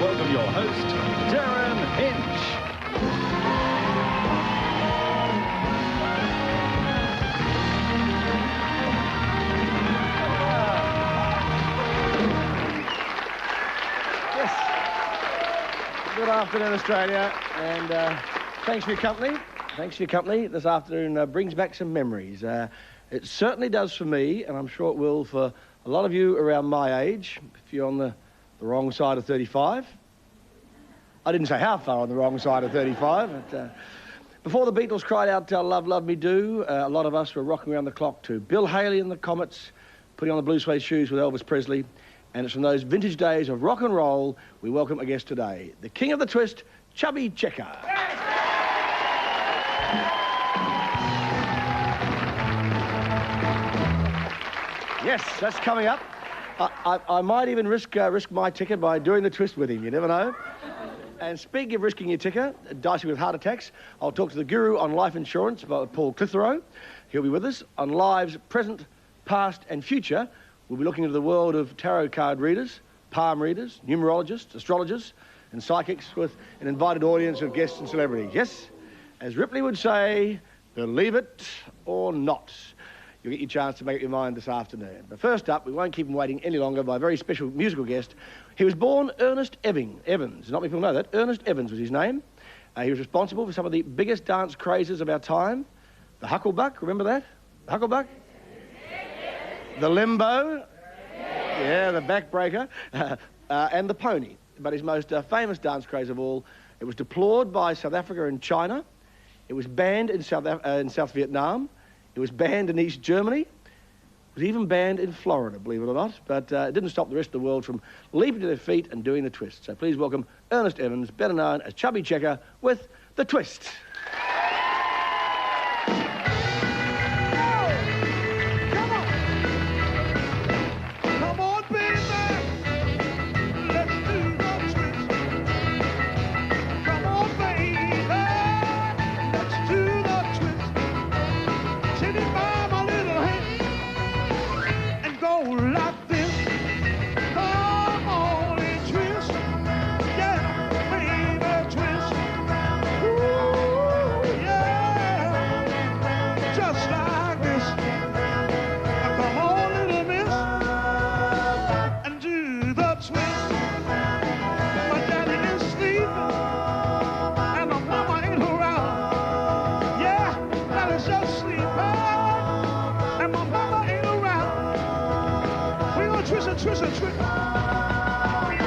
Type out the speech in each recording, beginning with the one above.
welcome your host, Derryn Hinch. Good afternoon, Australia, and thanks for your company. Thanks for your company. This afternoon brings back some memories. It certainly does for me, and I'm sure it will for a lot of you around my age, if you're on the wrong side of 35. I didn't say how far on the wrong side of 35, but before the Beatles cried out, "Love, love me do," a lot of us were rocking around the clock to Bill Haley and the Comets, putting on the blue suede shoes with Elvis Presley. And it's from those vintage days of rock and roll we welcome a guest today, the king of the twist, Chubby Checker. Yes, that's coming up. I might even risk my ticket by doing the twist with him, you never know. And speaking of risking your ticket, dicing with heart attacks, I'll talk to the guru on life insurance, Paul Clitheroe. He'll be with us on lives present, past and future. We'll be looking into the world of tarot card readers, palm readers, numerologists, astrologers and psychics with an invited audience of guests and celebrities. Yes, as Ripley would say, believe it or not. You'll get your chance to make up your mind this afternoon. But first up, we won't keep him waiting any longer by a very special musical guest. He was born Ernest Evans. Not many people know that. Ernest Evans was his name. He was responsible for some of the biggest dance crazes of our time. The Hucklebuck, remember that? The Hucklebuck? The Limbo, yeah, the Backbreaker, and the Pony. But his most famous dance craze of all, it was deplored by South Africa and China. It was banned in South Vietnam. It was banned in East Germany. It was even banned in Florida, believe it or not. But it didn't stop the rest of the world from leaping to their feet and doing the twist. So please welcome Ernest Evans, better known as Chubby Checker, with the twist.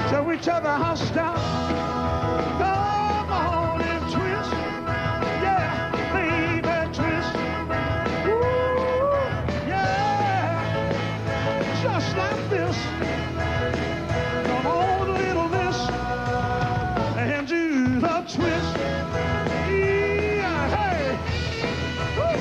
Till we tear the house down. Come on and twist. Yeah, baby, twist. Ooh, yeah. Just like this. Come on, little miss. And do the twist. Yeah, hey. Woo.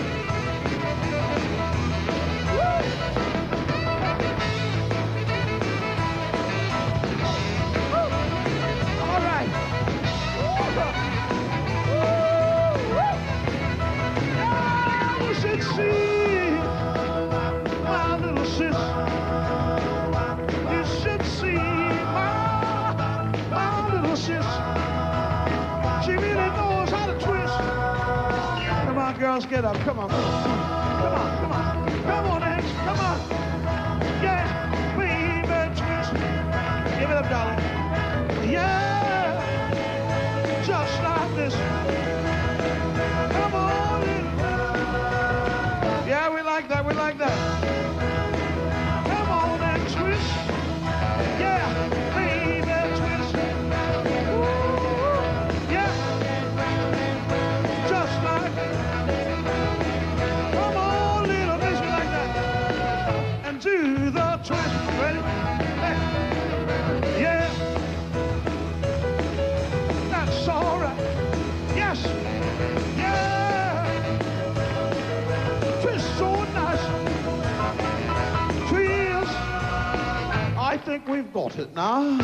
Girls, get up. Come on. Come on, come on. Come on, Hinch. Come on. Yeah, baby, twist. Give it up, darling. Yeah, just like this. Come on in. Yeah, we like that. We like that. Come on and twist. Yeah, baby, twist. Ooh, yeah, just like this. Do the twist. Ready? Hey. Yeah. That's all right. Yes. Yeah. Twist so nice. Twist. I think we've got it now. Woo!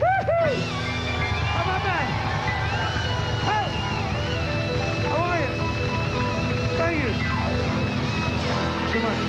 Woo-hoo! How about that? Hey. How are you? Thank you. Too much.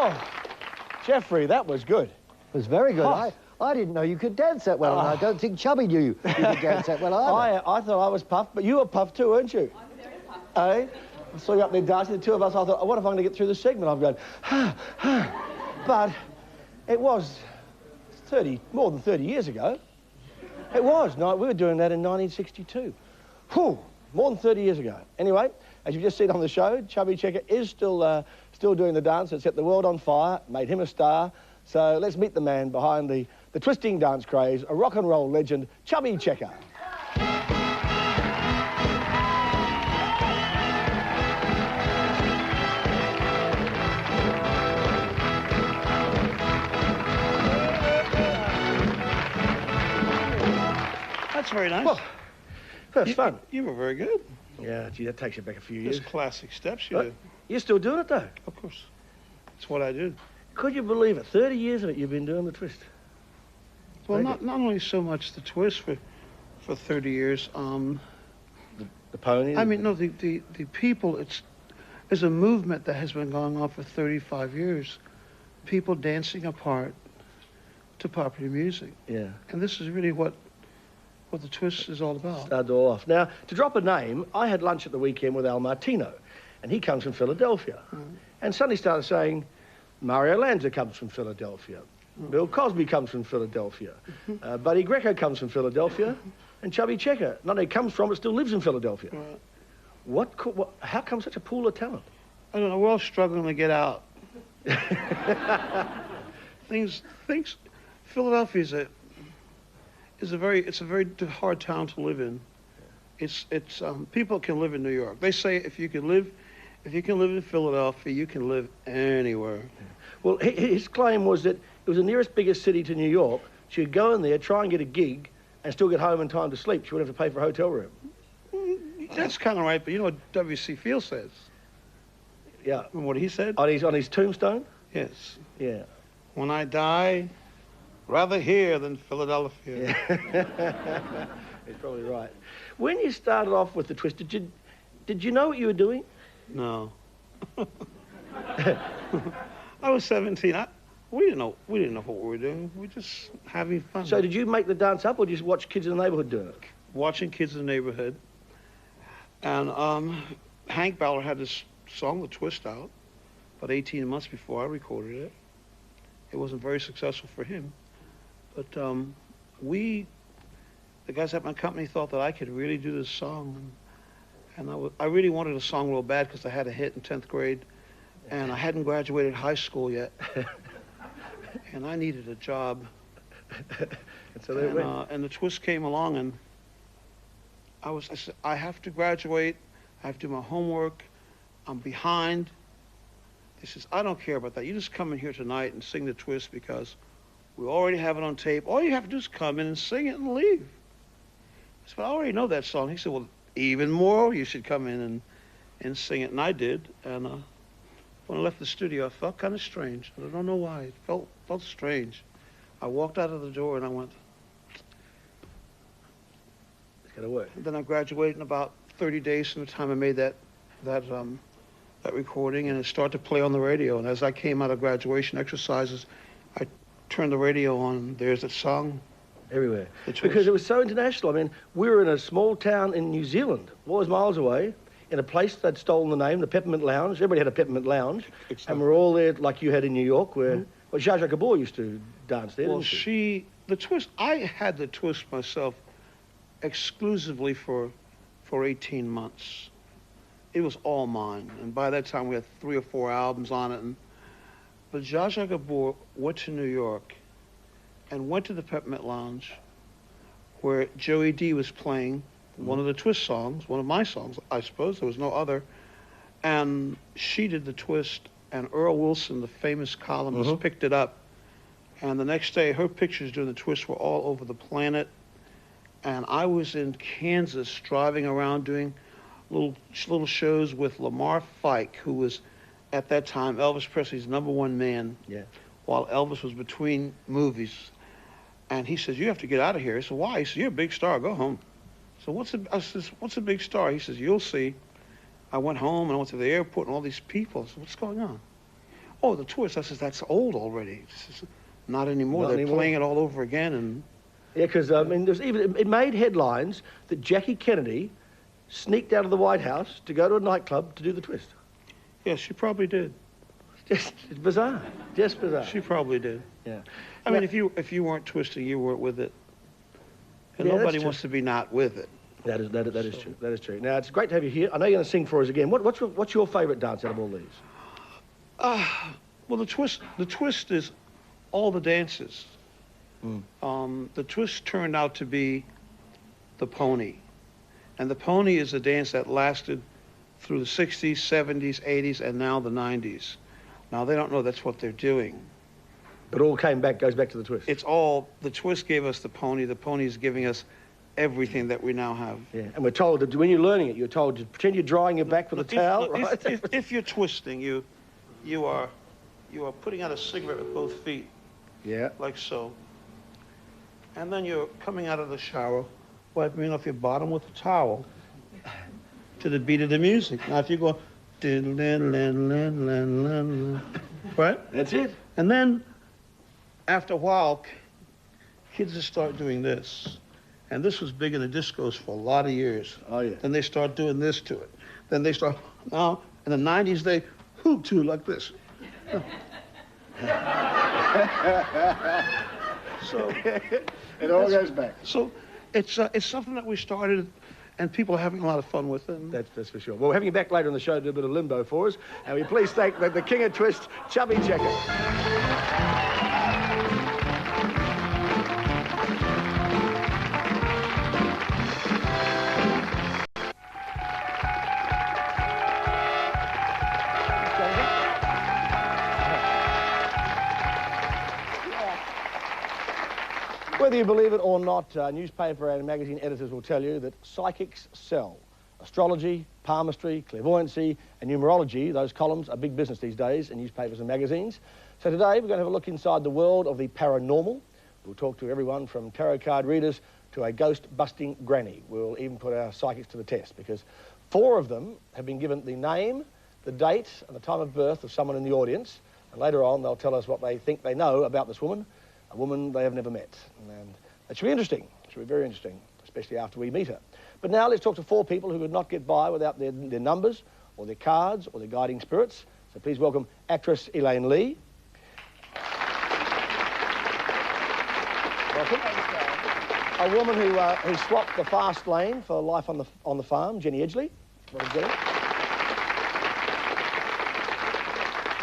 Oh, Jeffrey, that was good. It was very good. Oh. I didn't know you could dance that well, and I don't think Chubby knew you could dance that well either. I thought I was puffed, but you were puffed too, weren't you? I'm very puffed. Eh? I saw you up there dancing, the two of us. I thought, oh, what if I'm going to get through the segment? I've gone, But it was more than 30 years ago. It was. No, we were doing that in 1962. Whew, more than 30 years ago. Anyway, as you've just seen on the show, Chubby Checker is still doing the dance that set the world on fire, made him a star. So let's meet the man behind the twisting dance craze, a rock and roll legend, Chubby Checker. That's very nice. Well, first fun. You were very good. Yeah, gee, that takes you back a few years. Those classic steps you do. You're still doing it, though? Of course. That's what I do. Could you believe it? 30 years of it you've been doing the twist. Well, not only so much the twist for 30 years. The pony? I mean, no, the people, it's a movement that has been going on for 35 years. People dancing apart to popular music. Yeah. And this is really what the twist is all about. Started all off. Now, to drop a name, I had lunch at the weekend with Al Martino, and he comes from Philadelphia. And suddenly started saying, Mario Lanza comes from Philadelphia. Bill Cosby comes from Philadelphia. Buddy Greco comes from Philadelphia. And Chubby Checker, not only comes from, but still lives in Philadelphia. How come such a pool of talent? I don't know, we're all struggling to get out. Philadelphia is a very hard town to live in. People can live in New York. They say if you can live in Philadelphia, you can live anywhere. Well, his claim was that it was the nearest biggest city to New York. She could go in there, try and get a gig, and still get home in time to sleep. She wouldn't have to pay for a hotel room. That's kind of right, but you know what W.C. Fields says? Yeah. Remember what he said? On his tombstone? Yes. Yeah. When I die, rather here than Philadelphia. Yeah. He's probably right. When you started off with the twist, did you know what you were doing? No. I was 17. We didn't know what we were doing. We were just having fun. So did you make the dance up, or did you just watch kids in the neighborhood doing it? Watching kids in the neighborhood. And Hank Ballard had this song, The Twist, out about 18 months before I recorded it. It wasn't very successful for him. But the guys at my company thought that I could really do this song. And I really wanted a song real bad because I had a hit in 10th grade. And I hadn't graduated high school yet. And I needed a job. And the twist came along, and I said, I have to graduate. I have to do my homework. I'm behind. He says, I don't care about that. You just come in here tonight and sing the twist because we already have it on tape. All you have to do is come in and sing it and leave. I said, but I already know that song. He said, well, even more, you should come in and sing it. And I did. And when I left the studio, I felt kind of strange. I don't know why. It felt strange. I walked out of the door and I went, it's got to work. Then I graduated in about 30 days from the time I made that recording, and it started to play on the radio. And as I came out of graduation exercises, I turned the radio on, and there's that song. Everywhere. Because it was so international. I mean, we were in a small town in New Zealand, all those miles away, in a place they'd stolen the name, the Peppermint Lounge. Everybody had a Peppermint Lounge. And we're all there like you had in New York, where well, Zsa Zsa Gabor used to dance there, well, didn't she? The twist, I had the twist myself exclusively for 18 months. It was all mine. And by that time, we had 3 or 4 albums on it. But Zsa Zsa Gabor went to New York and went to the Peppermint Lounge where Joey D was playing one of the twist songs, one of my songs, I suppose. There was no other. And she did the twist, and Earl Wilson, the famous columnist, picked it up. And the next day, her pictures doing the twist were all over the planet. And I was in Kansas driving around doing little shows with Lamar Fike, who was, at that time, Elvis Presley's #1 man, while Elvis was between movies. And he says, you have to get out of here. I said, why? He says, you're a big star. Go home. So I says, what's a big star? He says, you'll see. I went home and I went to the airport and all these people. I said, what's going on? Oh, the twist. I says, that's old already. This is not anymore. Not They're anymore. playing it all over again. And Yeah, because, I mean, there's even, it made headlines that Jackie Kennedy sneaked out of the White House to go to a nightclub to do the twist. yeah, she probably did. Just it's bizarre. Just bizarre. She probably did. Yeah. I mean, if you weren't twisting, you weren't with it. And Yeah, that's nobody true. wants to be not with it. That is true. That is true. Now, it's great to have you here. I know you're going to sing for us again. What's your favourite dance out of all these? Well, the twist is all the dances. The twist turned out to be the pony. And the pony is a dance that lasted through the 60s, 70s, 80s, and now the 90s. Now, they don't know that's what they're doing. It all goes back to the twist. It's all, the twist gave us the pony is giving us everything that we now have. Yeah, and we're told that when you're learning it, you're told to pretend you're drying your back with a towel, Look, right? if you're twisting, you are putting out a cigarette with both feet, Yeah. like so. And then you're coming out of the shower, wiping off your bottom with a towel to the beat of the music. Now, if you go, right? That's it. And then, after a while, kids just start doing this. And this was big in the discos for a lot of years. Oh, yeah. Then they start doing this to it. Then they start, now, in the 90s, they hoop to it like this. So It all goes back. So it's something that we started, and people are having a lot of fun with it. And That's for sure. Well, we're having you back later in the show to do a bit of limbo for us. And will you please thank the king of twist, Chubby Checker. Whether you believe it or not, newspaper and magazine editors will tell you that psychics sell. Astrology, palmistry, clairvoyancy, and numerology, those columns are big business these days in newspapers and magazines. So today we're going to have a look inside the world of the paranormal. We'll talk to everyone from tarot card readers to a ghost-busting granny. We'll even put our psychics to the test because 4 of them have been given the name, the date, and the time of birth of someone in the audience. And later on, they'll tell us what they think they know about this woman, a woman they have never met. And that should be interesting. It should be very interesting, especially after we meet her. But now let's talk to 4 people who could not get by without their numbers or their cards or their guiding spirits. So please welcome actress Elaine Lee. Welcome. A woman who swapped the fast lane for life on the farm, Jenny Edgley. Welcome, Jenny.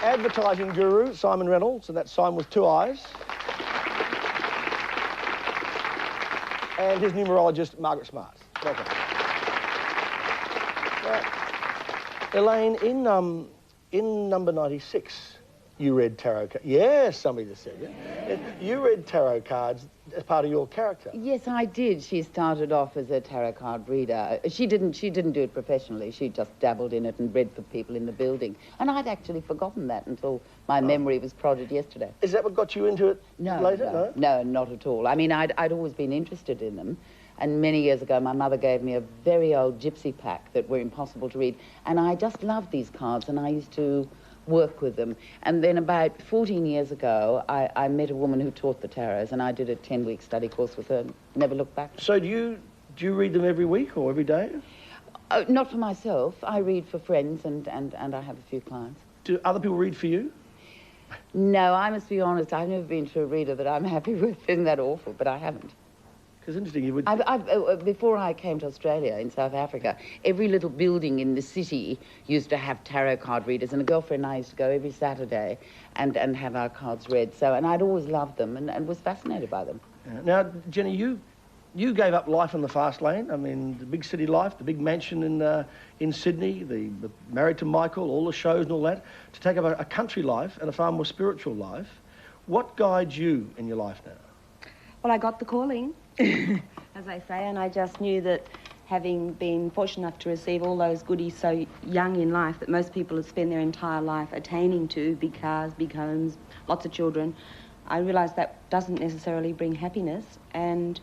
Advertising guru, Simon Reynolds, and that's Simon with 2 eyes. And his numerologist, Margaret Smart. Welcome. Elaine, in number 96, you read tarot cards. Yes, somebody just said, yeah. You read tarot cards as part of your character. Yes, I did. She started off as a tarot card reader. She didn't do it professionally. She just dabbled in it and read for people in the building. And I'd actually forgotten that until my memory was prodded yesterday. Is that what got you into it later? No, not at all. I mean, I'd always been interested in them. And many years ago, my mother gave me a very old gypsy pack that were impossible to read. And I just loved these cards, and I used to work with them. And then about 14 years ago, I met a woman who taught the tarots, and I did a 10-week study course with her and never looked back. So do you read them every week or every day? Not for myself. I read for friends, and I have a few clients. Do other people read for you? No, I must be honest, I've never been to a reader that I'm happy with. Isn't that awful? But I haven't. Because interesting, you would... Before I came to Australia, in South Africa, every little building in the city used to have tarot card readers, and a girlfriend and I used to go every Saturday and have our cards read. So, and I'd always loved them and was fascinated by them. Yeah. Now, Jenny, you gave up life in the fast lane. I mean, the big city life, the big mansion in Sydney, the married to Michael, all the shows and all that, to take up a country life and a far more spiritual life. What guides you in your life now? Well, I got the calling, as I say, and I just knew that having been fortunate enough to receive all those goodies so young in life that most people have spent their entire life attaining to, big cars, big homes, lots of children, I realised that doesn't necessarily bring happiness, and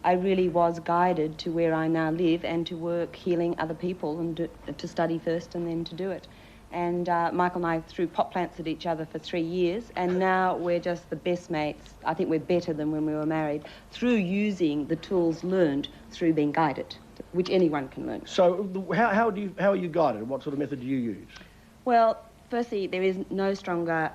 I really was guided to where I now live and to work healing other people and to study first and then to do it. And Michael and I threw pot plants at each other for 3 years, and now we're just the best mates. I think we're better than when we were married, through using the tools learned through being guided, which anyone can learn. So how are you guided? What sort of method do you use? Well, firstly, there is no stronger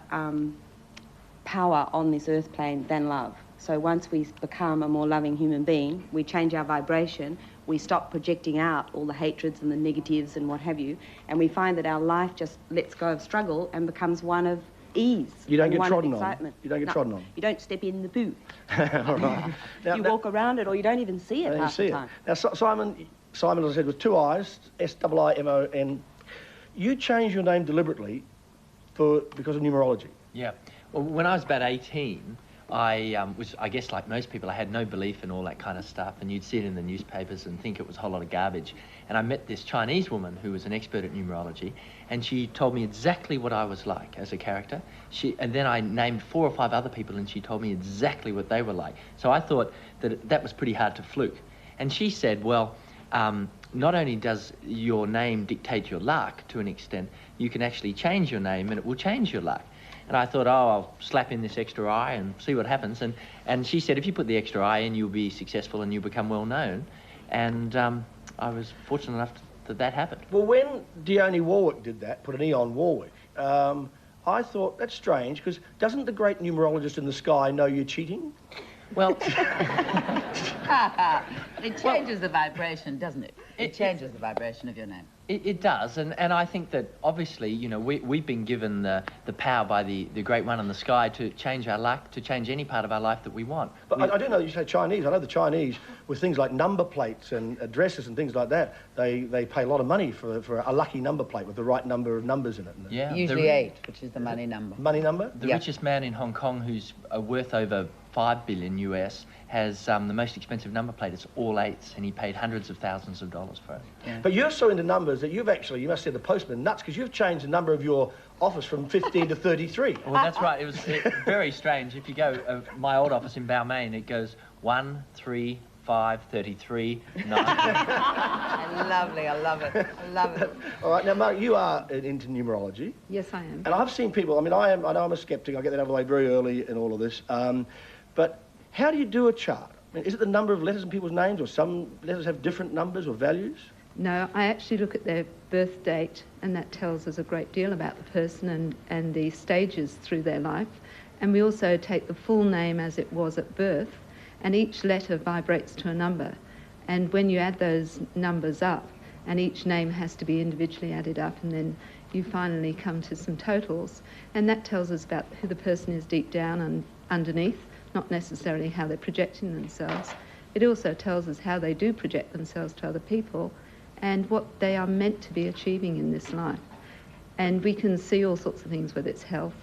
power on this earth plane than love. So once we become a more loving human being, we change our vibration, we stop projecting out all the hatreds and the negatives and what have you, and we find that our life just lets go of struggle and becomes one of ease. You don't get one trodden of excitement. on? You don't get trodden on? You don't step in the poo. All right. You walk around it, or you don't even see it half the time. Now, Simon, as I said, with 2 I's, S-I-I-M-O-N, you changed your name deliberately because of numerology. Yeah. Well, when I was about 18, I guess like most people, I had no belief in all that kind of stuff, and you'd see it in the newspapers and think it was a whole lot of garbage. And I met this Chinese woman who was an expert at numerology, and she told me exactly what I was like as a character. And then I named 4 or 5 other people, and she told me exactly what they were like. So I thought that was pretty hard to fluke. And she said, well, not only does your name dictate your luck to an extent, you can actually change your name and it will change your luck. And I thought, oh, I'll slap in this extra I and see what happens. And she said, if you put the extra I in, you'll be successful and you'll become well known. And I was fortunate enough that happened. Well, when Dione Warwick did that, put an E on Warwick, I thought, that's strange, because doesn't the great numerologist in the sky know you're cheating? Well, it changes the vibration, doesn't it? It changes the vibration of your name. It does, and I think that obviously, you know, we've been given the power by the Great One in the sky to change our luck, to change any part of our life that we want. But I do know you say Chinese. I know the Chinese, with things like number plates and addresses and things like that, they pay a lot of money for a lucky number plate with the right number of numbers in it. Yeah. Usually 8, which is the money number. Money number? The richest man in Hong Kong, who's worth over $5 billion US, has the most expensive number plate. It's all 8s, and he paid hundreds of thousands of dollars for it. Yeah. But you're so into numbers that you must say the postman nuts, because you've changed the number of your office from 15 to 33. Well, that's right. It was very strange. If you go, my old office in Balmain, it goes 1, 3, 5, 33, 9. Lovely, I love it. I love it. All right, now, Mark, you are into numerology. Yes, I am. And I've seen people, I know I'm a skeptic, I get that out of the way very early in all of this, but how do you do a chart? I mean, is it the number of letters in people's names, or some letters have different numbers or values? No, I actually look at their birth date, and that tells us a great deal about the person and the stages through their life. And we also take the full name as it was at birth, and each letter vibrates to a number. And when you add those numbers up, and each name has to be individually added up, and then you finally come to some totals, and that tells us about who the person is deep down and underneath, not necessarily how they're projecting themselves. It also tells us how they do project themselves to other people and what they are meant to be achieving in this life. And we can see all sorts of things, whether it's health,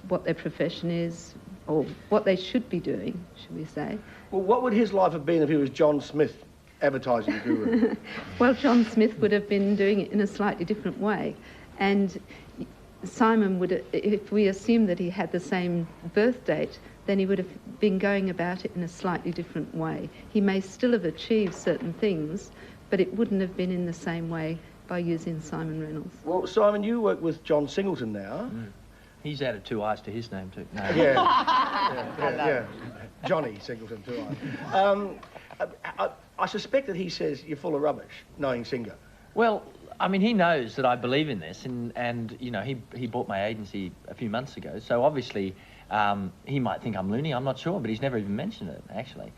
what their profession is, or what they should be doing, should we say. Well, what would his life have been if he was John Smith, advertising guru? Well, John Smith would have been doing it in a slightly different way. And Simon would, if we assume that he had the same birth date, then he would have been going about it in a slightly different way. He may still have achieved certain things, but it wouldn't have been in the same way by using Simon Reynolds. Well, Simon, you work with John Singleton now. Mm. He's added 2 I's to his name too. No. Yeah. Johnny Singleton, 2 I's. I suspect that he says you're full of rubbish, knowing Singer. Well, I mean, he knows that I believe in this, and you know, he bought my agency a few months ago, so obviously he might think I'm loony, I'm not sure, but he's never even mentioned it, actually.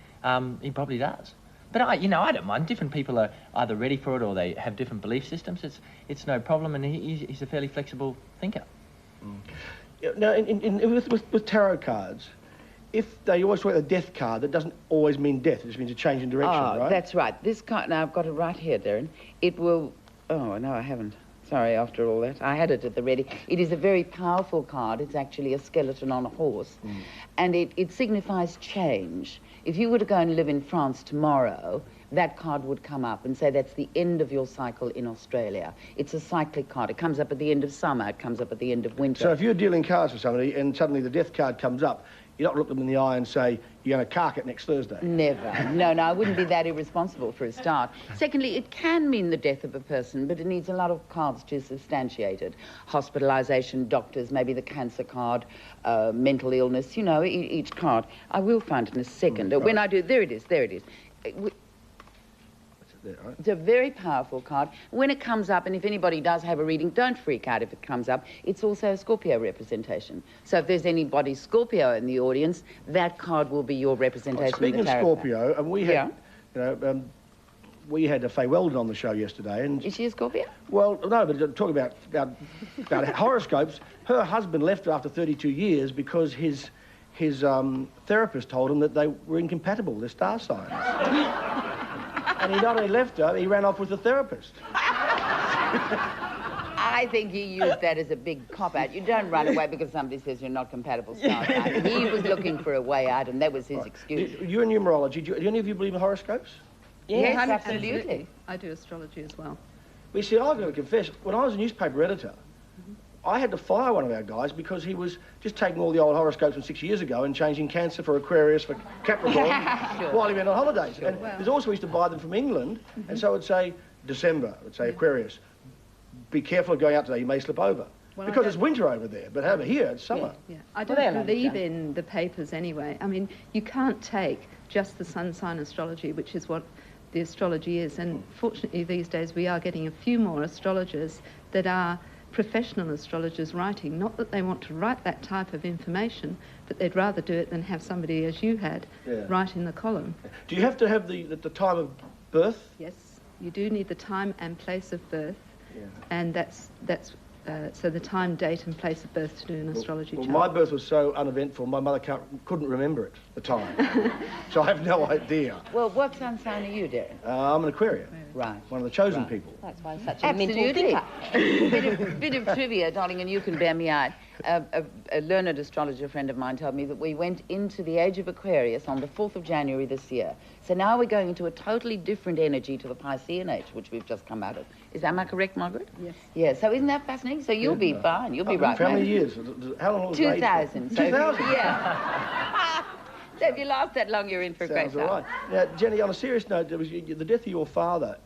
He probably does. But I don't mind. Different people are either ready for it or they have different belief systems. It's no problem, and he's a fairly flexible thinker. Mm. Now, with tarot cards, if they always talk about a death card, that doesn't always mean death. It just means a change in direction, right? That's right. This card, now I've got it right here, Derryn. It will... Oh, no, I haven't. Sorry, after all that. I had it at the ready. It is a very powerful card. It's actually a skeleton on a horse. And it signifies change. If you were to go and live in France tomorrow, that card would come up and say that's the end of your cycle in Australia. It's a cyclic card. It comes up at the end of summer. It comes up at the end of winter. So if you're dealing cards for somebody and suddenly the death card comes up, you're not looking them in the eye and say, you're going to cark it next Thursday. Never. No, I wouldn't be that irresponsible for a start. Secondly, it can mean the death of a person, but it needs a lot of cards to substantiate it. Hospitalisation, doctors, maybe the cancer card, mental illness, you know, each card. I will find it in a second. When I do, there it is. It's a very powerful card. When it comes up, and if anybody does have a reading, don't freak out if it comes up. It's also a Scorpio representation. So if there's anybody Scorpio in the audience, that card will be your representation. Speaking of Scorpio, and we had, yeah. We had Faye Weldon on the show yesterday. And is she a Scorpio? Well, no, but talking about horoscopes, her husband left her after 32 years because his therapist told him that they were incompatible, their star signs. And he not only left her, he ran off with the therapist. I think he used that as a big cop-out. You don't run away because somebody says you're not compatible star sign. He was looking for a way out, and that was his excuse. You're in numerology. Do any of you believe in horoscopes? Yes, absolutely. I do astrology as well. Well, you see, I've got to confess, when I was a newspaper editor, I had to fire one of our guys because he was just taking all the old horoscopes from 6 years ago and changing Cancer for Aquarius for Capricorn while he went on holidays. And there's also, we used to buy them from England, and so it would say December, it would say Aquarius. Be careful of going out today, you may slip over. Well, because it's winter over there, but over here it's summer. Yeah. I don't believe in the papers anyway. I mean, you can't take just the sun sign astrology, which is what the astrology is, and fortunately these days we are getting a few more astrologers that are professional astrologers writing. Not that they want to write that type of information, but they'd rather do it than have somebody, as you had, writing the column. Do you have to have the time of birth? Yes, you do need the time and place of birth, and that's so the time, date and place of birth to do an astrology chart. My birth was so uneventful, my mother couldn't remember it, the time. So I have no idea. Well, what sun sign are you, Derryn? I'm an Aquarian. Right. One of the chosen people. That's why I'm such a mental thinker. bit of trivia, darling, and you can bear me out. A learned astrologer friend of mine told me that we went into the age of Aquarius on the 4th of January this year. So now we're going into a totally different energy to the Piscean age, which we've just come out of. Am I correct, Margaret? Yes. Yeah, so isn't that fascinating? So you'll be fine. You'll be right. How many years? How long was 2000. 2000? Yeah. So if you last that long, you're in for a great time. All right. Now, Jenny, on a serious note, there was the death of your father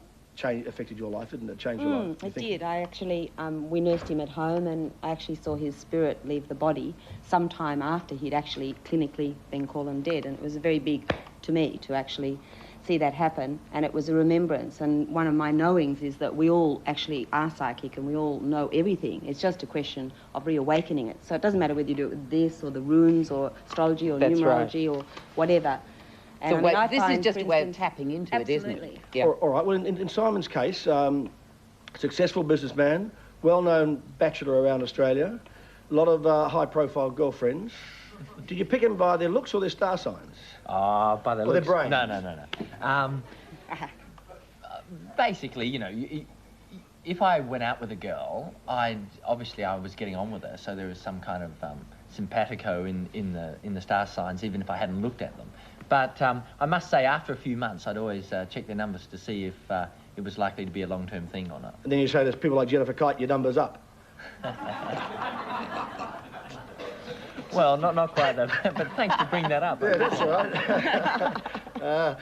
affected your life, didn't it? Changed your life? It did. I actually, we nursed him at home, and I actually saw his spirit leave the body sometime after he'd actually clinically been called him dead, and it was very big to me to actually see that happen, and it was a remembrance. And one of my knowings is that we all actually are psychic and we all know everything. It's just a question of reawakening it. So it doesn't matter whether you do it with this or the runes or astrology or numerology or whatever. And so this is just a way of tapping into it, isn't it? Yeah. All right. Well, in Simon's case, successful businessman, well-known bachelor around Australia, a lot of high-profile girlfriends. Did you pick them by their looks or their star signs? By their looks. Their brain? No. Basically, you know, if I went out with a girl, obviously I was getting on with her, so there was some kind of simpatico in the star signs, even if I hadn't looked at them. But I must say, after a few months, I'd always check their numbers to see if it was likely to be a long-term thing or not. And then you say there's people like Jennifer Kite, your number's up. Well, not quite that, but thanks for bringing that up. Yeah, that's all right.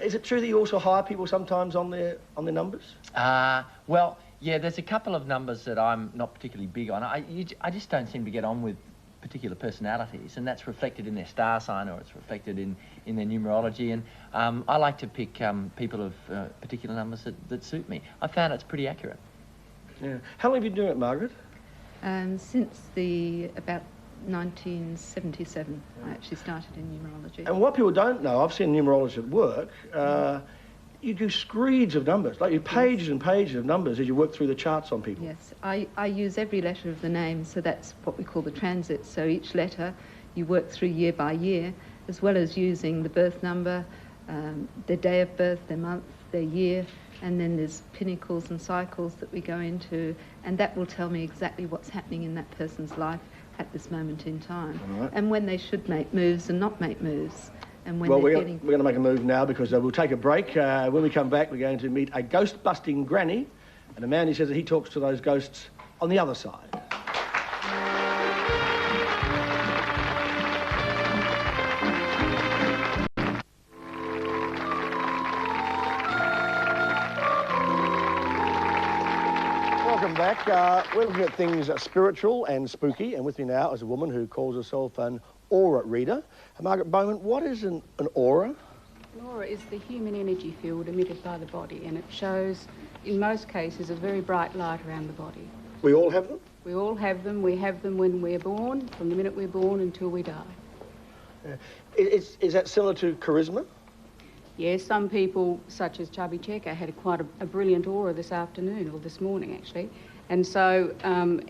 Is it true that you also hire people sometimes on their numbers? Well, yeah, there's a couple of numbers that I'm not particularly big on. I just don't seem to get on with particular personalities, and that's reflected in their star sign, or it's reflected in their numerology. And I like to pick people of particular numbers that suit me. I found it's pretty accurate. Yeah. How long have you been doing it, Margaret? Since about 1977, I actually started in numerology. And what people don't know, I've seen numerologists at work, you do screeds of numbers, like pages and pages of numbers as you work through the charts on people. Yes, I use every letter of the name, so that's what we call the transit. So each letter you work through year by year, as well as using the birth number, their day of birth, their month, their year, and then there's pinnacles and cycles that we go into, and that will tell me exactly what's happening in that person's life at this moment in time, and when they should make moves and not make moves. And when Well, they're we're getting... going to make a move now because we'll take a break. When we come back, we're going to meet a ghost-busting granny and a man who says that he talks to those ghosts on the other side. Welcome back. We're looking at things spiritual and spooky, and with me now is a woman who calls herself an aura reader. Margaret Bowman, what is an aura? An aura is the human energy field emitted by the body, and it shows, in most cases, a very bright light around the body. We all have them? We all have them. We have them when we're born, from the minute we're born until we die. Is that similar to charisma? Yes, some people, such as Chubby had quite a brilliant aura this afternoon, or this morning actually, and so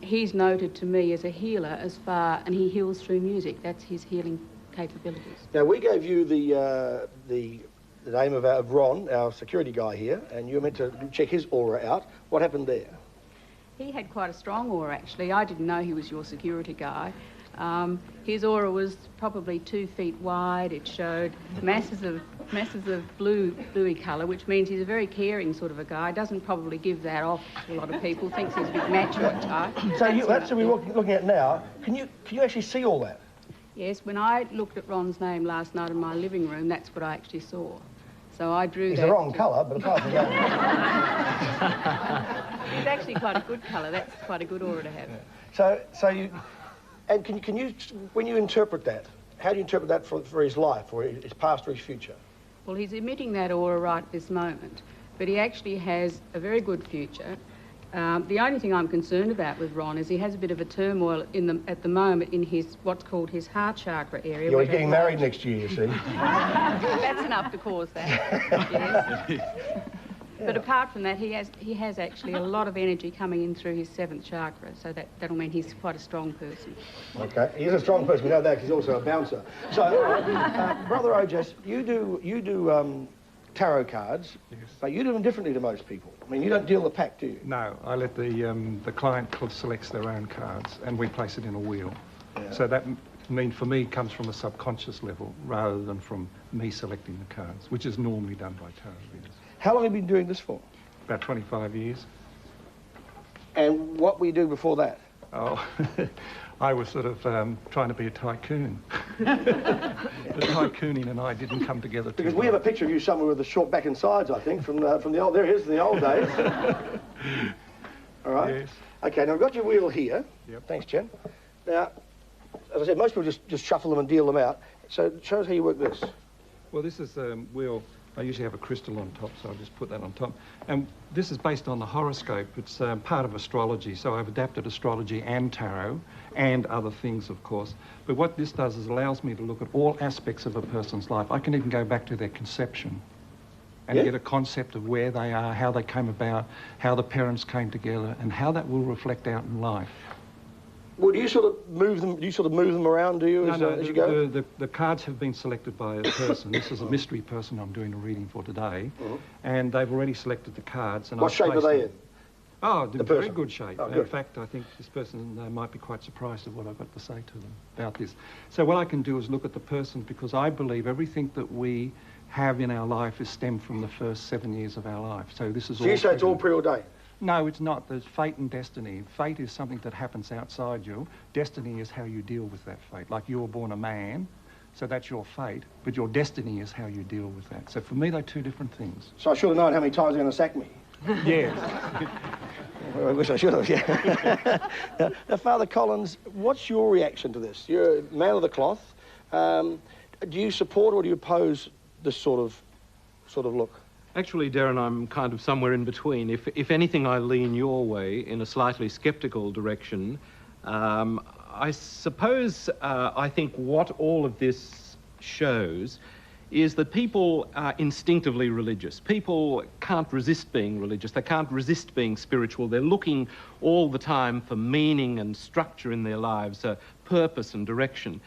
he's noted to me as a healer and he heals through music. That's his healing capabilities. Now, we gave you the name of Ron, our security guy here, and you were meant to check his aura out. What happened there? He had quite a strong aura, actually. I didn't know he was your security guy. His aura was probably 2 feet wide. It showed masses of bluey colour, which means he's a very caring sort of a guy. Doesn't probably give that off to a lot of people. Thinks he's a bit macho type. So that's what we're looking at now. Can you actually see all that? Yes, when I looked at Ron's name last night in my living room, that's what I actually saw. So I drew He's that. the wrong colour, but apart from that... He's actually quite a good colour. That's quite a good aura to have. So you... And can you, when you interpret that, how do you interpret that for his life, or his past or his future? Well, he's emitting that aura right this moment, but he actually has a very good future. The only thing I'm concerned about with Ron is he has a bit of a turmoil at the moment in his what's called his heart chakra area. Yeah, he's getting married next year, you see. That's enough to cause that. Yes. Yeah. But apart from that, he has actually a lot of energy coming in through his 7th chakra, so that'll mean he's quite a strong person. Okay, he is a strong person. We know that because he's also a bouncer. So, Brother Ojas, you do tarot cards, yes, but you do them differently to most people. I mean, you don't deal the pack, do you? No, I let the client selects their own cards, and we place it in a wheel. Yeah. So that for me comes from a subconscious level rather than from me selecting the cards, which is normally done by tarot readers. How long have you been doing this for? About 25 years. And what were you doing before that? Oh, I was sort of trying to be a tycoon. The tycooning and I didn't come together too Because we have a picture of you somewhere with the short back and sides, I think, from the old... There it is, the old days. All right? Yes. Okay, now I've got your wheel here. Yep. Thanks, Jen. Now, as I said, most people just shuffle them and deal them out. So show us how you work this. Well, this is a wheel. I usually have a crystal on top, so I'll just put that on top. And this is based on the horoscope. It's part of astrology, so I've adapted astrology and tarot and other things, of course. But what this does is allows me to look at all aspects of a person's life. I can even go back to their conception and get a concept of where they are, how they came about, how the parents came together, and how that will reflect out in life. Well, do you sort of move them around, do you, as you go? The cards have been selected by a person. This is a mystery person I'm doing a reading for today. And they've already selected the cards. And what shape are they in? Oh, in very good shape. Oh, good. In fact, I think this person might be quite surprised at what I've got to say to them about this. So what I can do is look at the person, because I believe everything that we have in our life is stemmed from the first 7 years of our life. So this is So you say it's all preordained? No, it's not. There's fate and destiny. Fate is something that happens outside you. Destiny is how you deal with that fate. Like you were born a man, so that's your fate, but your destiny is how you deal with that. So for me, they're two different things. So I should have known how many times they're going to sack me. Yes. I wish I should have, yeah. Now, Father Collins, what's your reaction to this? You're a man of the cloth. Do you support or do you oppose this sort of look? Actually, Derryn, I'm kind of somewhere in between. If anything, I lean your way in a slightly sceptical direction. I suppose I think what all of this shows is that people are instinctively religious. People can't resist being religious. They can't resist being spiritual. They're looking all the time for meaning and structure in their lives, purpose and direction.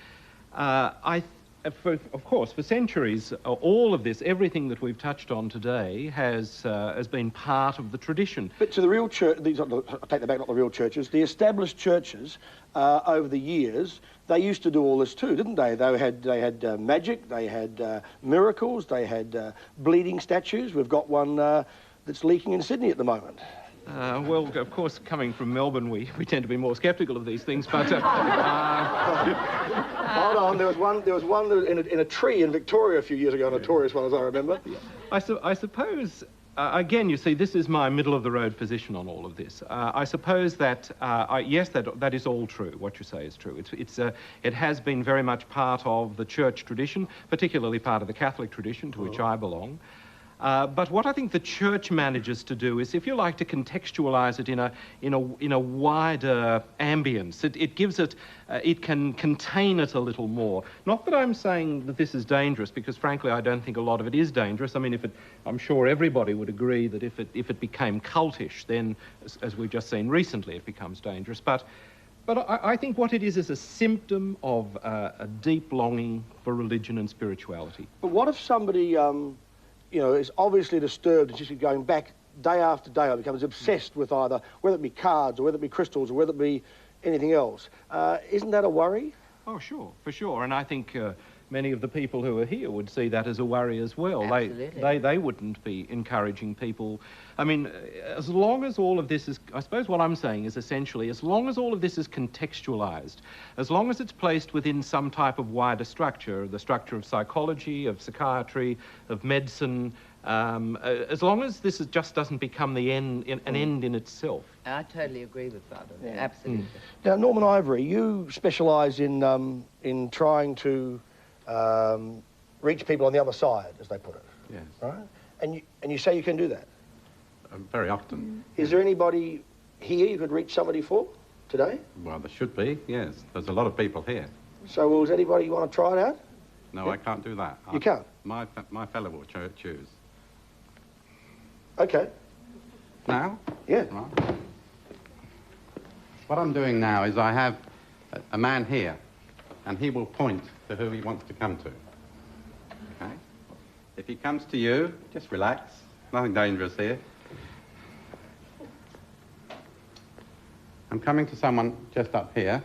I of course, for centuries, all of this, everything that we've touched on today has been part of the tradition. But to the real church, I take that back, not the real churches, the established churches over the years, they used to do all this too, didn't they? They had magic, they had miracles, they had bleeding statues. We've got one that's leaking in Sydney at the moment. Well, of course, coming from Melbourne, we tend to be more sceptical of these things, but... Hold on, there was one in a tree in Victoria a few years ago, a notorious one, as I remember. I suppose, again, you see, this is my middle-of-the-road position on all of this. I suppose that, yes, that is all true. What you say is true. It has been very much part of the church tradition, particularly part of the Catholic tradition, to which I belong. But what I think the church manages to do is, if you like, to contextualise it in a wider ambience. It gives it, it can contain it a little more. Not that I'm saying that this is dangerous, because frankly I don't think a lot of it is dangerous. I mean, I'm sure everybody would agree that if it became cultish, then, as we've just seen recently, it becomes dangerous. But I think what it is a symptom of a deep longing for religion and spirituality. But what if somebody... you know, is obviously disturbed and just going back day after day, or becomes obsessed with either, whether it be cards or whether it be crystals or whether it be anything else. Isn't that a worry? Oh, sure, for sure. And I think many of the people who are here would see that as a worry as well. Absolutely. They wouldn't be encouraging people. I mean, as long as all of this is, I suppose what I'm saying is essentially, as long as all of this is contextualised, as long as it's placed within some type of wider structure, the structure of psychology, of psychiatry, of medicine, as long as this just doesn't become an end in itself. I totally agree with that. Yeah. Absolutely. Now, Norman Ivory, you specialise in trying to reach people on the other side, as they put it. Yes. Right? And you say you can do that? Very often. Is there anybody here you could reach somebody for today? Well, there should be, yes. There's a lot of people here. So, well, does anybody want to try it out? No, I can't do that. You can't? My fellow will choose. Okay. Now? Yeah. Right. What I'm doing now is I have a man here, and he will point to who he wants to come to. Okay? If he comes to you, just relax. Nothing dangerous here. I'm coming to someone just up here.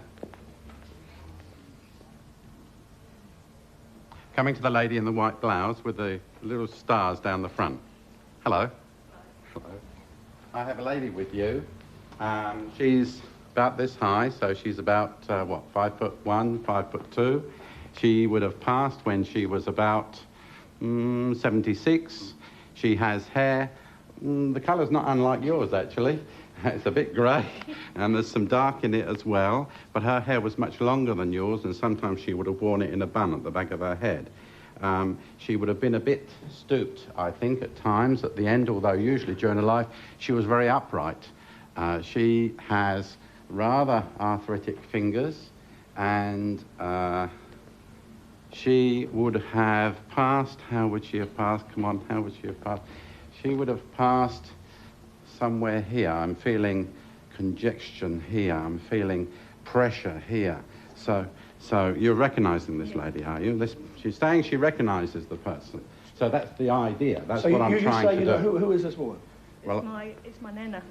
Coming to the lady in the white blouse with the little stars down the front. Hello. Hello. I have a lady with you. She's about this high, so she's about, 5'1", 5'2". She would have passed when she was about 76. She has hair. The colour's not unlike yours, actually. It's a bit grey, and there's some dark in it as well, but her hair was much longer than yours, and sometimes she would have worn it in a bun at the back of her head. She would have been a bit stooped, I think, at times at the end, although usually during her life she was very upright. She has rather arthritic fingers, and she would have passed, how would she have passed? Come on, how would she have passed? She would have passed somewhere here. I'm feeling congestion here. I'm feeling pressure here. So you're recognising this lady, are you? She's saying she recognises the person. So that's the idea. That's what I'm trying to do. Who is this woman? Well, It's my nana.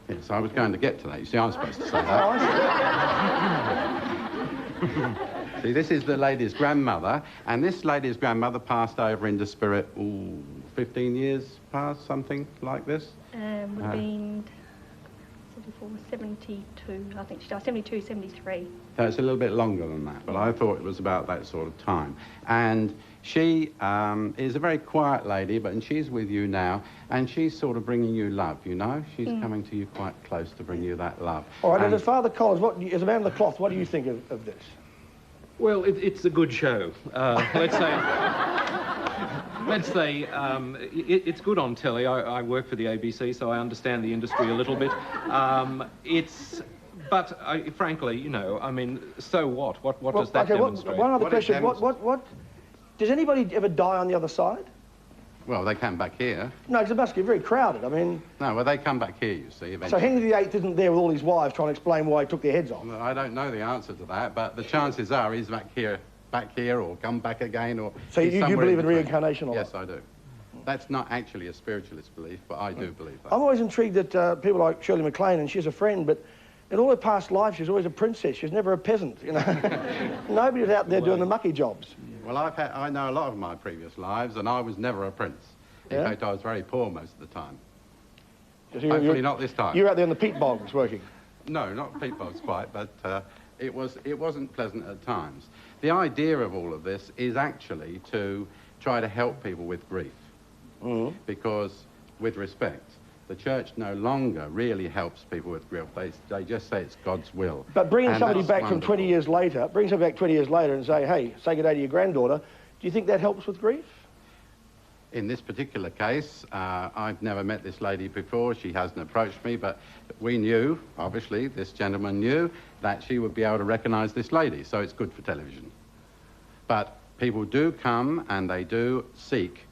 Yes, I was going to get to that. You see, I was supposed to say that. See, this is the lady's grandmother, and this lady's grandmother passed over into spirit, 15 years past, something like this. Would have been 72, I think she died, 72, 73. So it's a little bit longer than that, but I thought it was about that sort of time. And she is a very quiet lady, and she's with you now, and she's sort of bringing you love, you know? She's coming to you quite close to bring you that love. All right, and as Father Collins, as a man of the cloth, what do you think of this? Well, it's a good show. Let's say it's good on telly. I work for the ABC, so I understand the industry a little bit. But frankly, you know, I mean, so what? What does that demonstrate? One other question. What? Does anybody ever die on the other side? Well, they come back here. No, because it must get very crowded. I mean... No, well, they come back here, you see, eventually. So Henry VIII isn't there with all his wives trying to explain why he took their heads off? Well, I don't know the answer to that, but the chances are he's back here back here or come back again or... So you believe in reincarnation or Yes, I do. That's not actually a spiritualist belief, but I do believe that. I'm always intrigued that people like Shirley MacLaine, and she's a friend, but in all her past life, she's always a princess. She's never a peasant, you know. Nobody was out there doing the mucky jobs. Well, I know a lot of my previous lives, and I was never a prince. In fact, I was very poor most of the time. Hopefully not this time. You're out there in the peat bogs working? No, not peat bogs quite, but it wasn't pleasant at times. The idea of all of this is actually to try to help people with grief. Because, with respect, the church no longer really helps people with grief. They just say it's God's will. But bringing somebody back from 20 years later, and say, hey, say good day to your granddaughter, do you think that helps with grief? In this particular case, I've never met this lady before. She hasn't approached me, but we knew, obviously, this gentleman knew that she would be able to recognise this lady, so it's good for television. But people do come and they do seek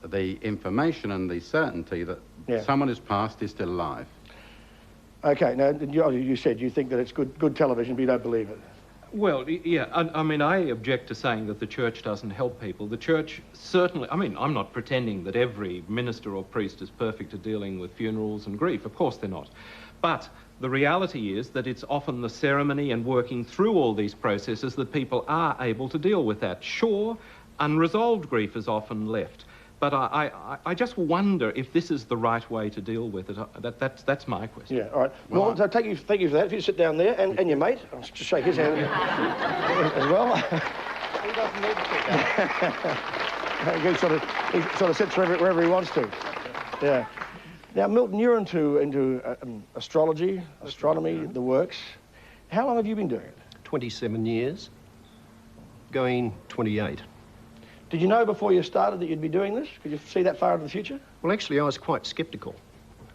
the information and the certainty that someone who's passed is still alive. Okay, now, you said you think that it's good television, but you don't believe it. Well, yeah, I mean, I object to saying that the church doesn't help people. The church certainly, I mean, I'm not pretending that every minister or priest is perfect at dealing with funerals and grief. Of course they're not. But the reality is that it's often the ceremony and working through all these processes that people are able to deal with that. Sure, unresolved grief is often left. But I just wonder if this is the right way to deal with it. That's my question. Yeah, all right. Well, so thank you for that. If you sit down there, and your mate, I'll just shake his hand as well. He doesn't need to sit down. he sort of sits wherever he wants to. Yeah. Now, Milton, you're into astrology, astronomy, the works. How long have you been doing it? 27 years, going 28. Did you know before you started that you'd be doing this? Could you see that far into the future? Well, actually, I was quite sceptical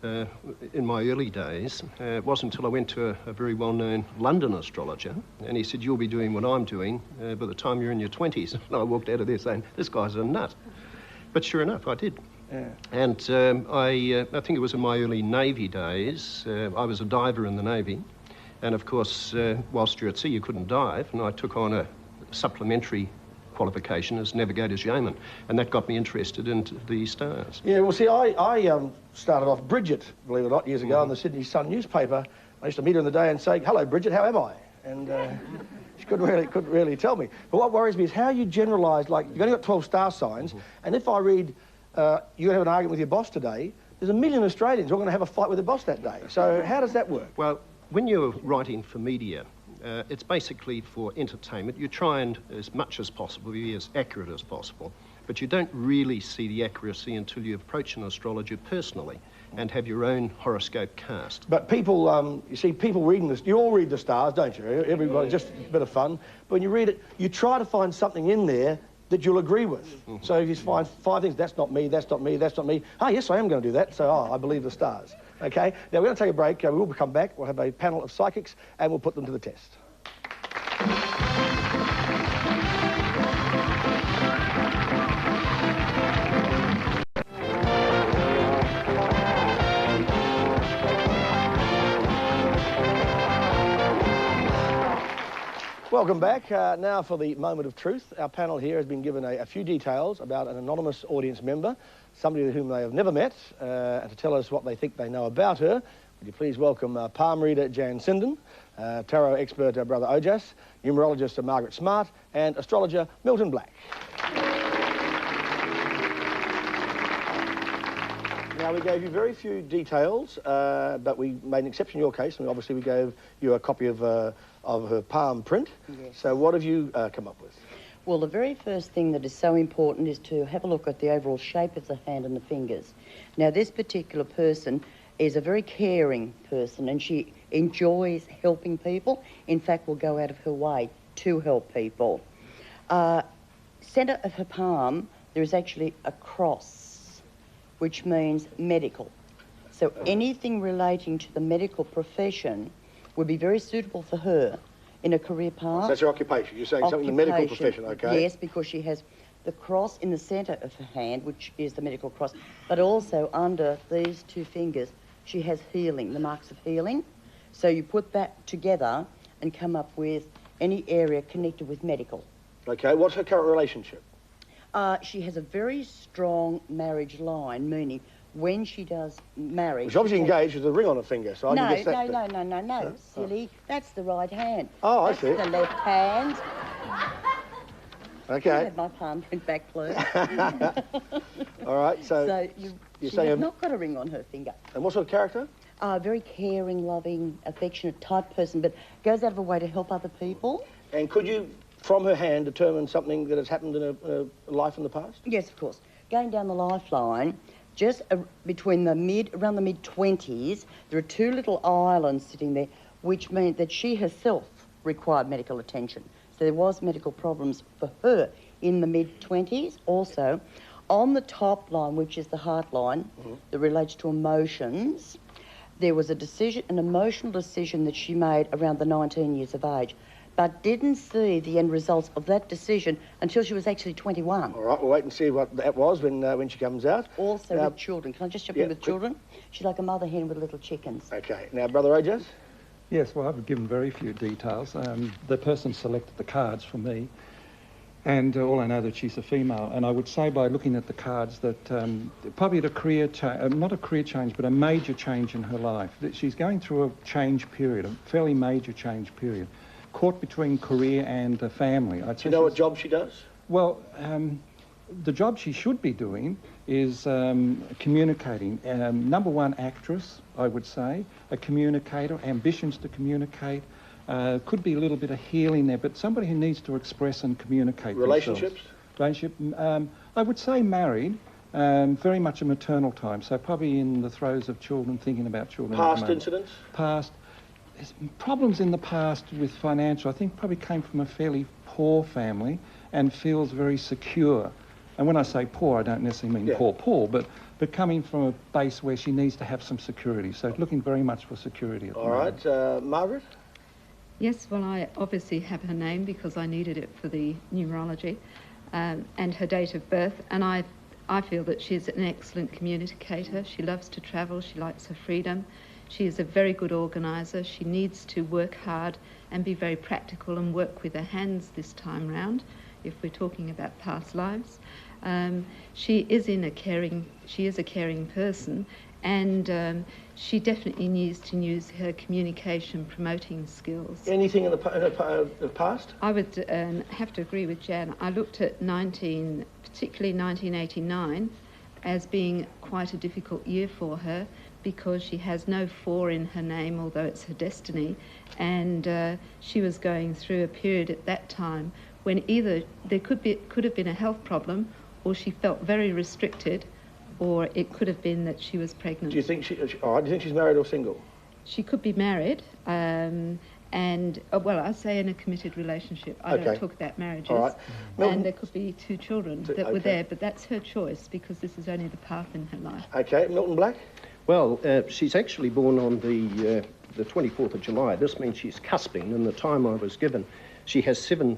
in my early days. It wasn't until I went to a very well-known London astrologer, and he said, you'll be doing what I'm doing by the time you're in your 20s. And I walked out of there saying, this guy's a nut. But sure enough, I did. Yeah. And I think it was in my early Navy days. I was a diver in the Navy. And, of course, whilst you're at sea, you couldn't dive. And I took on a supplementary qualification as navigator's yeoman, and that got me interested in the stars. Yeah, well, see, I started off Bridget, believe it or not, years ago in the Sydney Sun newspaper. I used to meet her in the day and say, hello, Bridget, how am I? And she couldn't really tell me. But what worries me is how you generalise, like, you've only got 12 star signs, and if I read, you're going to have an argument with your boss today, there's 1 million Australians who are going to have a fight with their boss that day. So how does that work? Well, when you're writing for media, it's basically for entertainment. You try and, as much as possible, be as accurate as possible, but you don't really see the accuracy until you approach an astrologer personally and have your own horoscope cast. But people, you see, people reading this, you all read the stars, don't you? Everybody, just a bit of fun. But when you read it, you try to find something in there that you'll agree with. So if you find 5 things, that's not me, that's not me, that's not me. Oh, yes, I am going to do that, so I believe the stars. Okay, now we're going to take a break. We will come back. We'll have a panel of psychics and we'll put them to the test. Welcome back. Now for the moment of truth. Our panel here has been given a few details about an anonymous audience member, somebody whom they have never met, and to tell us what they think they know about her, would you please welcome palm reader Jan Sinden, tarot expert Brother Ojas, numerologist Margaret Smart, and astrologer Milton Black. Now, we gave you very few details, but we made an exception in your case, and obviously we gave you a copy of her palm print. Yes. So what have you come up with? Well, the very first thing that is so important is to have a look at the overall shape of the hand and the fingers. Now, this particular person is a very caring person, and she enjoys helping people. In fact, will go out of her way to help people. Centre of her palm, there is actually a cross, which means medical. So anything relating to the medical profession would be very suitable for her in a career path. So that's her occupation. You're saying something in the medical profession, okay? Yes, because she has the cross in the centre of her hand, which is the medical cross, but also under these 2 fingers, she has healing, the marks of healing. So you put that together and come up with any area connected with medical. Okay, what's her current relationship? She has a very strong marriage line, meaning when she does marry... She's obviously engaged with a ring on her finger, so I can guess that. No, silly. That's the right hand. Oh, I That's see. the left hand. Okay. Can I have my palm print back, please? All right, so she has not got a ring on her finger. And what sort of character? Very caring, loving, affectionate type person, but goes out of her way to help other people. And could you, from her hand, determine something that has happened in a life in the past? Yes, of course. Going down the lifeline, just around the mid-20s, there are two little islands sitting there, which mean that she herself required medical attention. So there was medical problems for her in the mid-20s. Also, on the top line, which is the heart line, that relates to emotions, there was an emotional decision that she made around the 19 years of age, but didn't see the end results of that decision until she was actually 21. All right, we'll wait and see what that was when she comes out. Also with children. Can I just jump in with children? She's like a mother hen with little chickens. Okay. Now, Brother Ojas? Yes, well, I've given very few details. The person selected the cards for me, and all I know that she's a female. And I would say by looking at the cards that probably at a career change, not a career change, but a major change in her life. That she's going through a change period, a fairly major change period, caught between career and family. Do you know what job she does? Well, the job she should be doing is communicating. Number one, actress, I would say, a communicator, ambitions to communicate. Could be a little bit of healing there, but somebody who needs to express and communicate Relationships? Relationship, I would say married, very much a maternal time, so probably in the throes of children, thinking about children. Past incidents? Past. There's problems in the past with financial. I think probably came from a fairly poor family and feels very secure. And when I say poor, I don't necessarily mean poor, but coming from a base where she needs to have some security. So looking very much for security at the moment. All right, Margaret? Yes, well, I obviously have her name because I needed it for the numerology, and her date of birth. And I feel that she's an excellent communicator. She loves to travel. She likes her freedom. She is a very good organiser. She needs to work hard and be very practical and work with her hands this time round, if we're talking about past lives. She is a caring person, and she definitely needs to use her communication promoting skills. Anything in the past? I would have to agree with Jan. I looked at particularly 1989, as being quite a difficult year for her, because she has no 4 in her name, although it's her destiny, and she was going through a period at that time when either there could have been a health problem, or she felt very restricted, or it could have been that she was pregnant. Do you think she's married or single? She could be married, and well, I say in a committed relationship. I don't talk about marriages. All right. And there could be 2 children that were there, but that's her choice because this is only the path in her life. Okay, Milton Black? Well, she's actually born on the 24th of July. This means she's cusping in the time I was given. She has 7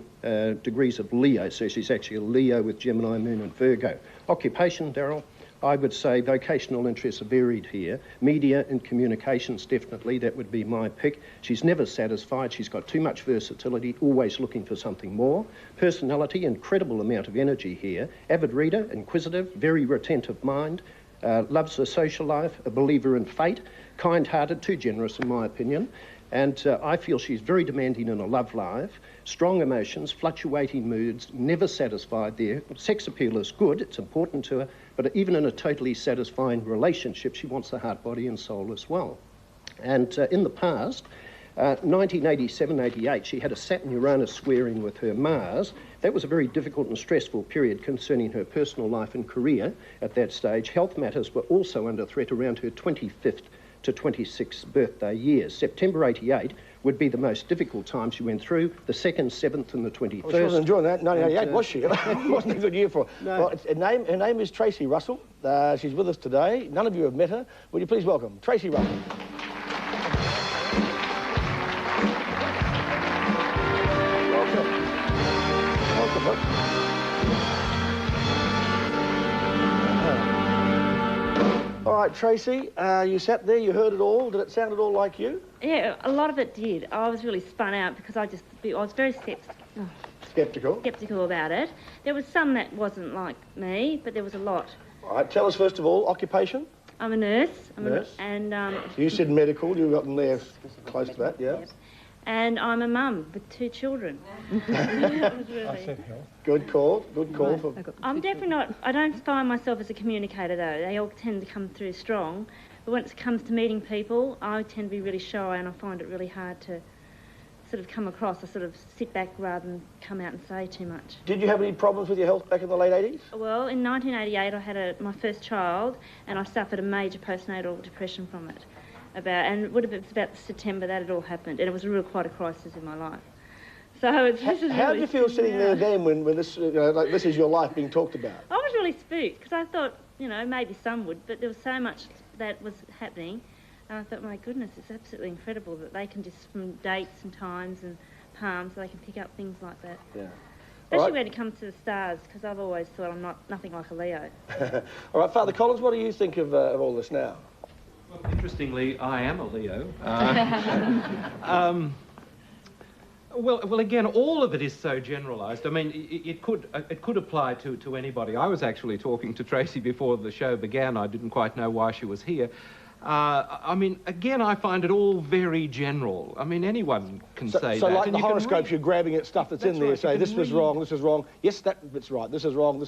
degrees of Leo, so she's actually a Leo with Gemini, Moon and Virgo. Occupation, Darryl, I would say vocational interests are varied here. Media and communications, definitely, that would be my pick. She's never satisfied. She's got too much versatility, always looking for something more. Personality, incredible amount of energy here. Avid reader, inquisitive, very retentive mind. Loves the social life, a believer in fate, kind-hearted, too generous in my opinion. And I feel she's very demanding in a love life, strong emotions, fluctuating moods, never satisfied there. Sex appeal is good, it's important to her, but even in a totally satisfying relationship, she wants the heart, body and soul as well. And in the past, 1987-88, she had a Saturn-Uranus squaring with her Mars. That was a very difficult and stressful period concerning her personal life and career at that stage. Health matters were also under threat around her 25th to 26th birthday years. September 88 would be the most difficult time she went through, the 2nd, 7th and the 21st. Well, she wasn't enjoying that. 1988, was she? It wasn't a good year for her. No. Well, her name is Tracy Russell. She's with us today. None of you have met her. Would you please welcome Tracy Russell? All right, Tracy, you sat there, you heard it all. Did it sound at all like you? Yeah, a lot of it did. I was really spun out because I was very Sceptical. Sceptical about it. There was some that wasn't like me, but there was a lot. All right, tell us first of all, occupation. I'm a nurse. Nurse. And You said medical, you got in there close to that, yeah? Yep. And I'm a mum with 2 children. It was really... I said health. Good call, good call. For... I'm definitely not, I don't find myself as a communicator though. They all tend to come through strong. But when it comes to meeting people, I tend to be really shy and I find it really hard to sort of come across. I sort of sit back rather than come out and say too much. Did you have any problems with your health back in the late 80s? Well, in 1988 I had my first child and I suffered a major postnatal depression from it. And it would have been about September that it all happened, and it was really quite a crisis in my life. So it's, this is How really did you feel sitting there then when this, like this is your life being talked about? I was really spooked because I thought, maybe some would, but there was so much that was happening, and I thought, my goodness, it's absolutely incredible that they can just, from dates and times and palms, they can pick up things like that. Yeah. Especially when it comes to the stars, because I've always thought I'm nothing like a Leo. All right, Father Collins, what do you think of all this now? Well, interestingly, I am a Leo. Well, again, all of it is so generalised. I mean, it could apply to anybody. I was actually talking to Tracy before the show began. I didn't quite know why she was here. I mean, again, I find it all very general. I mean, anyone can say that. So like the horoscopes, you're grabbing at stuff that's in there, right, say, this was wrong, this is wrong. Yes, that bit's right. This is wrong,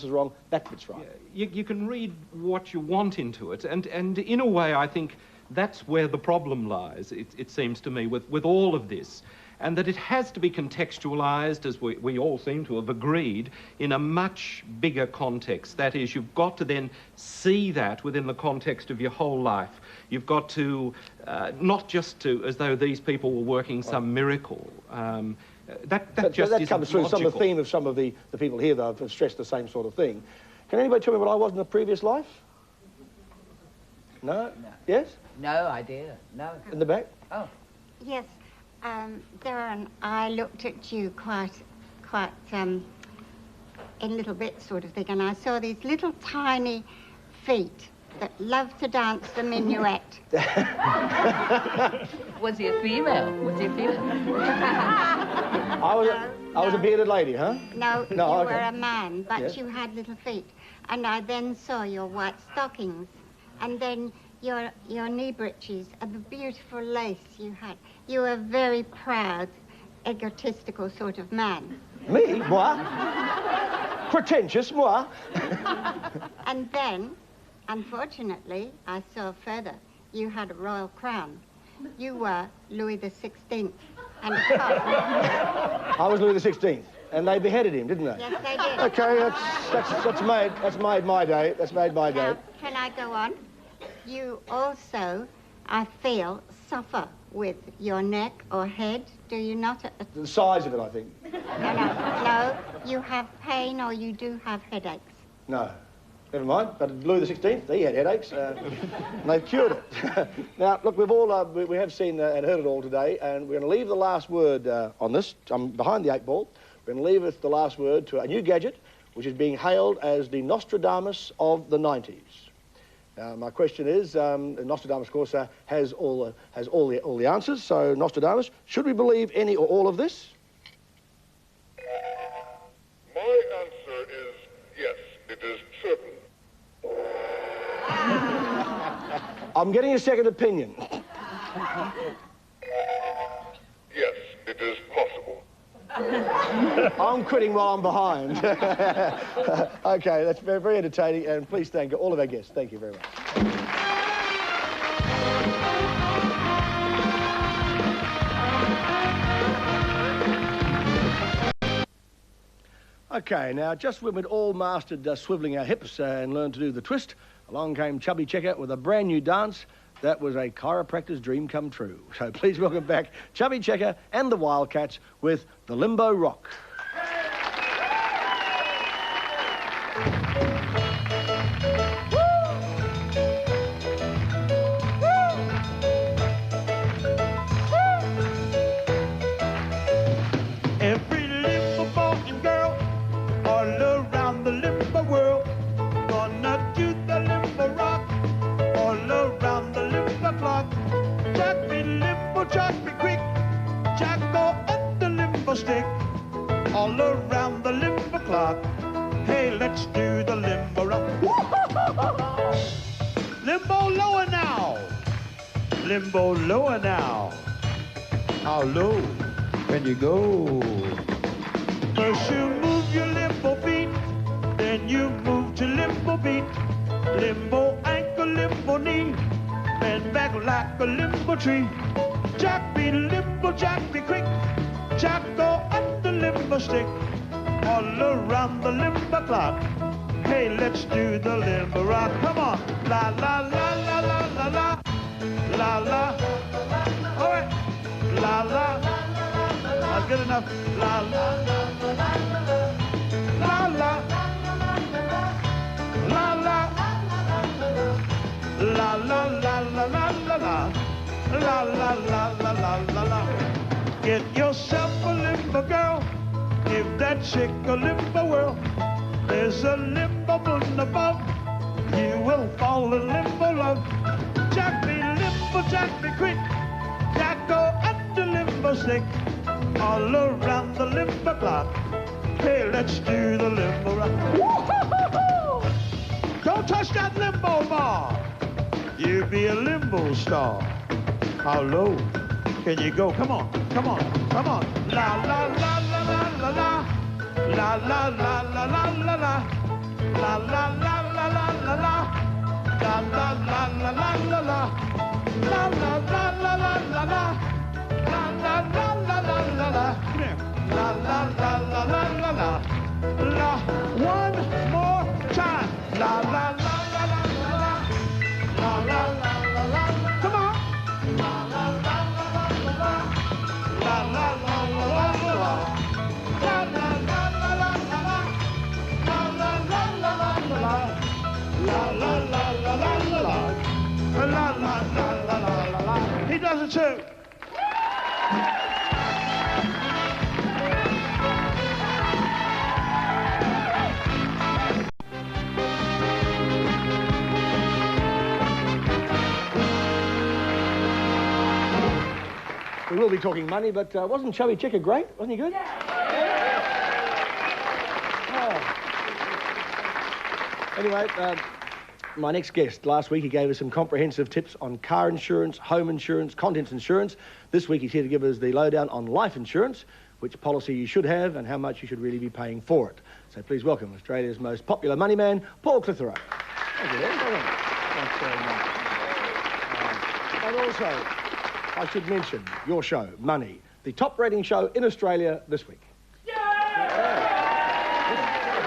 that bit's right. You can read what you want into it. And in a way, I think that's where the problem lies, it seems to me, with all of this. And that it has to be contextualised, as we all seem to have agreed, in a much bigger context. That is, you've got to then see that within the context of your whole life. You've got to, not just to, as though these people were working some miracle. That comes through some of the theme of some of the people here, though, have stressed the same sort of thing. Can anybody tell me what I was in a previous life? No? Yes? No idea. No. In the back? Oh. Yes. Derryn, I looked at you quite in little bits sort of thing, and I saw these little tiny feet that love to dance the minuet. Was he a female? Was he a female? I was a bearded lady, huh? No, you okay. were a man, but Yes. you had little feet. And I then saw your white stockings, and then your knee breeches and the beautiful lace you had. You were a very proud, egotistical sort of man. Me? Moi? Pretentious, moi? And then, unfortunately, I saw further. You had a royal crown. You were Louis the 16th. And I was Louis the 16th, and they beheaded him, didn't they? Yes, they did. Okay, that's made my day. That's made my day. Now, can I go on? You also, I feel, suffer with your neck or head, do you not? The size of it, I think. No, you have pain or you do have headaches. No. Never mind. But Louis the 16th, he had headaches, and they've cured it. Now, look, we have seen and heard it all today, and we're going to leave the last word on this. I'm behind the 8 ball. We're going to leave it the last word to a new gadget, which is being hailed as the Nostradamus of the 90s. My question is, Nostradamus, of course, has all the answers. So, Nostradamus, should we believe any or all of this? My answer is yes, it is certain. I'm getting a second opinion. Yes, it is possible. I'm quitting while I'm behind. Okay, that's very, very entertaining, and please thank all of our guests. Thank you very much. Okay, now, just when we'd all mastered swivelling our hips and learned to do the twist, along came Chubby Checker with a brand new dance that was a chiropractor's dream come true. So please welcome back Chubby Checker and the Wildcats with the Limbo Rock. Every limbo boy and girl all around the limbo world gonna do the limbo rock all around the limbo clock. Jack me limbo, jack me quick, jack go up the limbo stick. all around the limbo clock. Hey, let's do the limbo rock. Limbo lower now. Limbo lower now. How low can you go? First you move your limbo feet, then you move to limbo beat. Limbo ankle, limbo knee, bend back like a limbo tree. Jack be limbo, jack be quick. Jack go under limbo stick, all around the limbo clock. Hey, let's do the limbo rock. Come on. La la la la la la la. La la. All right. La la. Not good enough. La la. La la. La la. La la la la la la la. La la la la la la la. Get yourself a limbo girl. Give that chick a limbo whirl. There's a limbo moon above. You will fall in limbo love. Jack be limbo, Jack be quick. Jack go under limbo stick, all around the limbo clock. Hey, let's do the limbo rock. Woo-hoo-hoo-hoo! Don't touch that limbo bar. You be a limbo star. How low can you go? Come on, come on, come on. La la la la la la la. La la la la la la la. La la la la la la la. La la la la la la la. La la la la la la la. La la la la la la la. Come here. La la la la la la la. La. One more time. La la la la la la la. La la la la la. Come on. La la la la la la la. La la la la la la la. La la la la la la la. La la la la la la la. La la la la la la la. La la la la la la. He does it too. We will be talking money, but wasn't Chubby Checker great? Wasn't he good? Yeah. Oh. Anyway, my next guest, last week he gave us some comprehensive tips on car insurance, home insurance, contents insurance. This week he's here to give us the lowdown on life insurance, which policy you should have and how much you should really be paying for it. So please welcome Australia's most popular money man, Paul Clitheroe. Thank you, Derryn. Thanks very much. And also, I should mention your show, Money, the top rating show in Australia this week. Yeah!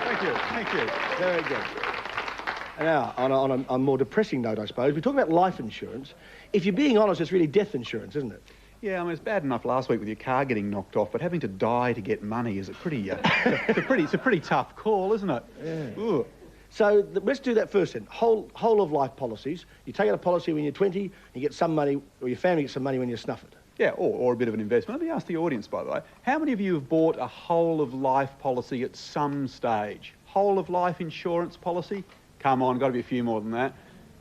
Thank you, thank you. Very good. And now, on a more depressing note, I suppose, we're talking about life insurance. If you're being honest, it's really death insurance, isn't it? Yeah, I mean, it's bad enough last week with your car getting knocked off, but having to die to get money is a pretty, it's a pretty tough call, isn't it? Yeah. Ooh. So let's do that first then. Whole of life policies. You take out a policy when you're 20, you get some money, or your family gets some money when you snuff it. Yeah, or a bit of an investment. Let me ask the audience, by the way, how many of you have bought a whole of life policy at some stage? Whole of life insurance policy? Come on, got to be a few more than that.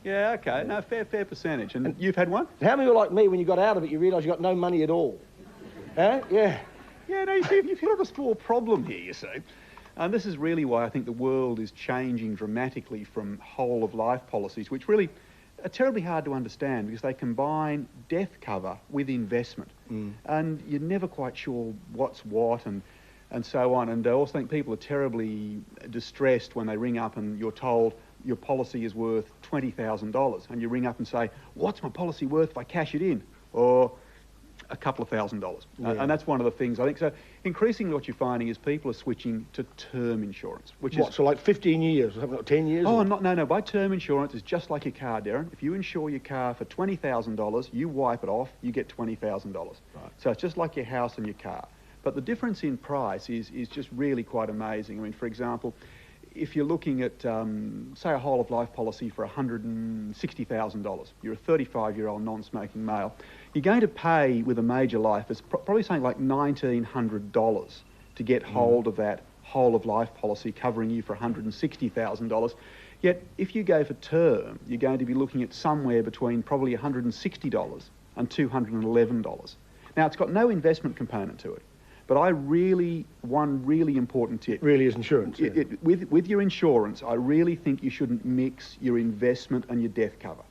Yeah, okay, no, fair percentage. And you've had one? How many were like me when you got out of it, you realised you got no money at all? Huh? Yeah. Yeah, no, you see, you've hit on a small problem here, you see. And this is really why I think the world is changing dramatically from whole of life policies, which really are terribly hard to understand because they combine death cover with investment. And you're never quite sure what's what and so on. And I also think people are terribly distressed when they ring up and you're told your policy is worth $20,000. And you ring up and say, what's my policy worth if I cash it in? Or a couple of $1,000s. Yeah. And that's one of the things I think. So increasingly what you're finding is people are switching to term insurance, which is... So like 15 years or something, like 10 years? Oh, no. By term insurance, it's just like your car, Derryn. If you insure your car for $20,000, you wipe it off, you get $20,000. Right. So it's just like your house and your car. But the difference in price is just really quite amazing. I mean, for example, if you're looking at, say, a whole of life policy for $160,000, you're a 35-year-old non-smoking male, you're going to pay with a major life, it's probably something like $1,900 to get hold of that whole of life policy covering you for $160,000. Yet, if you go for term, you're going to be looking at somewhere between probably $160 and $211. Now, it's got no investment component to it. But one really important tip. Really is insurance. Yeah. With your insurance, I really think you shouldn't mix your investment and your death cover.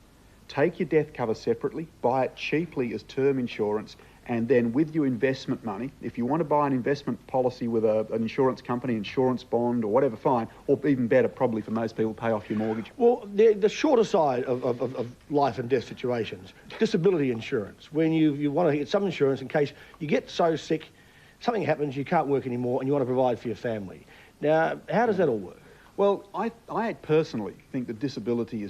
Take your death cover separately, buy it cheaply as term insurance, and then with your investment money, if you want to buy an investment policy with an insurance company, insurance bond or whatever, fine, or even better, probably for most people, pay off your mortgage. Well, the shorter side of life and death situations, disability insurance, when you want to get some insurance in case you get so sick, something happens, you can't work anymore, and you want to provide for your family. Now, how does that all work? Well, I personally think that disability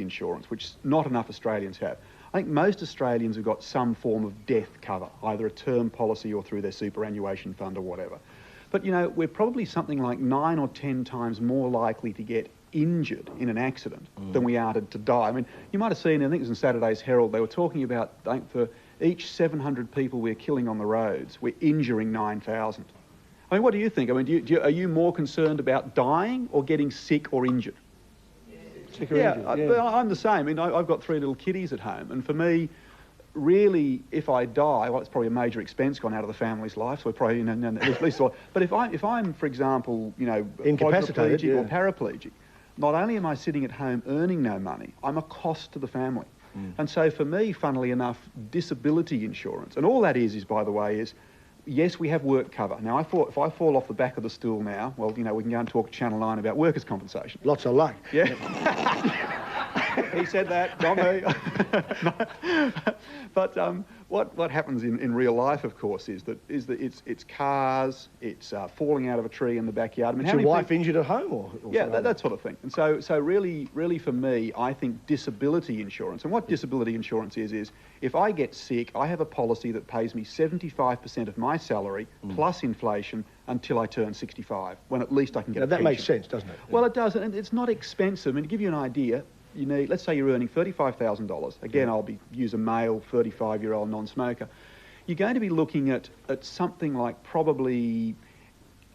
insurance, which not enough Australians have. I think most Australians have got some form of death cover, either a term policy or through their superannuation fund or whatever. But, you know, we're probably something like 9 or 10 times more likely to get injured in an accident than we are to die. I mean, you might have seen, I think it was in Saturday's Herald, they were talking about, I think, for each 700 people we're killing on the roads, we're injuring 9,000. I mean, what do you think? I mean, are you more concerned about dying or getting sick or injured? Sick or injured, yeah. I'm the same. I mean, I've got 3 little kiddies at home, and for me, really, if I die, well, it's probably a major expense gone out of the family's life, so we're probably, you know, at least. But if I'm, for example, you know, incapacitated, quadriplegic or paraplegic, not only am I sitting at home earning no money, I'm a cost to the family. And so for me, funnily enough, disability insurance, and all that is by the way, is yes, we have work cover. Now, if I fall off the back of the stool now, well, you know, we can go and talk to Channel 9 about workers' compensation. Lots of luck. Yeah. He said that, not me. But what happens in real life, of course, is that it's cars, it's falling out of a tree in the backyard. I mean, is your wife injured at home, or yeah, that sort of thing. And so really for me, I think disability insurance, and what disability insurance is if I get sick, I have a policy that pays me 75% of my salary plus inflation until I turn 65, when at least I can get a pension. That makes sense, doesn't it? Well, it does, and it's not expensive. I mean, to give you an idea, you need, let's say you're earning $35,000. Again, I'll use a male 35-year-old non-smoker. You're going to be looking at something like probably,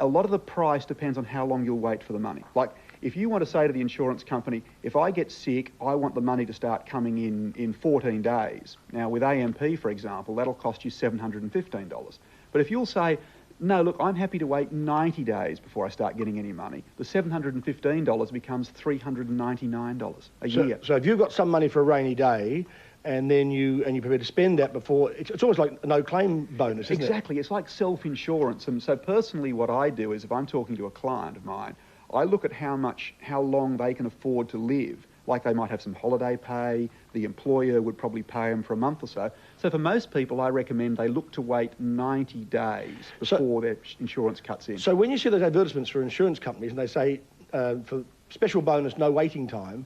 a lot of the price depends on how long you'll wait for the money. Like, if you want to say to the insurance company, if I get sick, I want the money to start coming in 14 days. Now, with AMP, for example, that'll cost you $715. But if you'll say, no, look, I'm happy to wait 90 days before I start getting any money, the $715 becomes $399 a year. So if you've got some money for a rainy day, and then you're prepared to spend that before, it's almost like a no-claim bonus, isn't it? Exactly, it's like self-insurance. And so personally what I do is, if I'm talking to a client of mine, I look at how long they can afford to live. Like, they might have some holiday pay, the employer would probably pay them for a month or so. So for most people, I recommend they look to wait 90 days before their insurance cuts in. So when you see those advertisements for insurance companies and they say, for special bonus, no waiting time,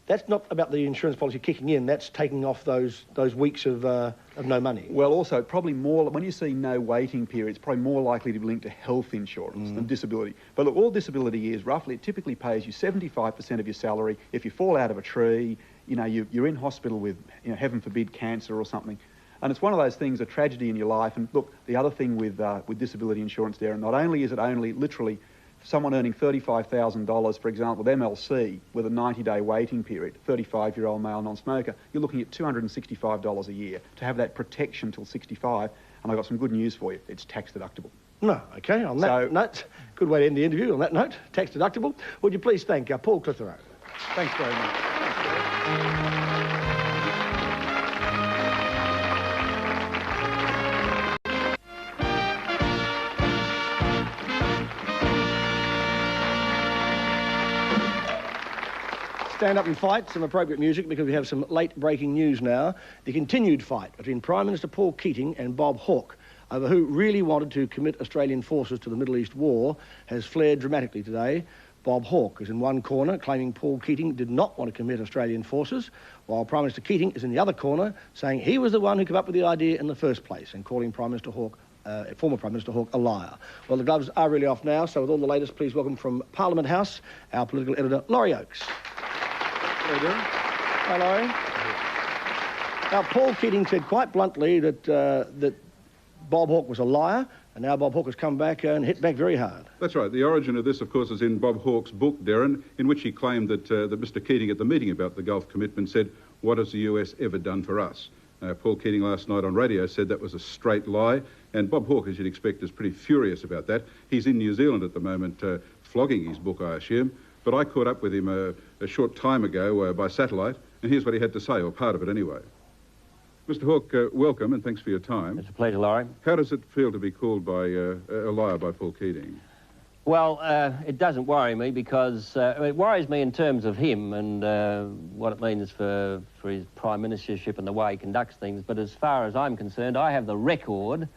that's not about the insurance policy kicking in, that's taking off those weeks of no money. Well, also, probably more, when you see no waiting period, it's probably more likely to be linked to health insurance than disability. But look, all disability is, roughly, it typically pays you 75% of your salary. If you fall out of a tree, you know, you're in hospital with, you know, heaven forbid, cancer or something. And it's one of those things, a tragedy in your life. And look, the other thing with disability insurance, Derryn, not only is it only literally someone earning $35,000, for example, with MLC, with a 90-day waiting period, 35-year-old male non-smoker, you're looking at $265 a year to have that protection till 65. And I've got some good news for you. It's tax deductible. No, OK, on that note, good way to end the interview, on that note, tax deductible. Would you please thank Paul Clitheroe? Thanks very much. Stand up and fight, some appropriate music, because we have some late breaking news now. The continued fight between Prime Minister Paul Keating and Bob Hawke over who really wanted to commit Australian forces to the Middle East war has flared dramatically today. Bob Hawke is in one corner claiming Paul Keating did not want to commit Australian forces, while Prime Minister Keating is in the other corner saying he was the one who came up with the idea in the first place and calling Prime Minister Hawke, former Prime Minister Hawke, a liar. Well, the gloves are really off now, so with all the latest, please welcome from Parliament House our political editor, Laurie Oakes. How are you doing? Hi, Laurie. Now, Paul Keating said quite bluntly that Bob Hawke was a liar, and now Bob Hawke has come back and hit back very hard. That's right. The origin of this, of course, is in Bob Hawke's book, Derryn, in which he claimed that Mr Keating, at the meeting about the Gulf commitment, said, "What has the US ever done for us?" Paul Keating last night on radio said that was a straight lie, and Bob Hawke, as you'd expect, is pretty furious about that. He's in New Zealand at the moment flogging his book, I assume, but I caught up with him a short time ago by satellite, and here's what he had to say, or part of it anyway. Mr Hawke, welcome, and thanks for your time. It's a pleasure, Laurie. How does it feel to be called by a liar by Paul Keating? Well, it doesn't worry me because it worries me in terms of him and what it means for his prime ministership and the way he conducts things. But as far as I'm concerned, I have the record,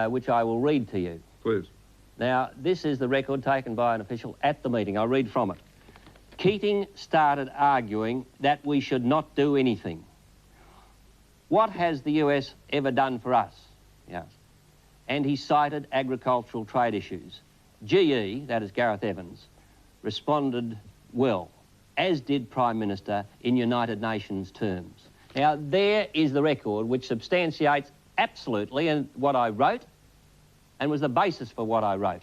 which I will read to you. Please. Now, this is the record taken by an official at the meeting. I'll read from it. Keating started arguing that we should not do anything. What has the US ever done for us? Yes. And he cited agricultural trade issues. GE, that is Gareth Evans, responded well, as did Prime Minister in United Nations terms. Now, there is the record which substantiates absolutely what I wrote and was the basis for what I wrote.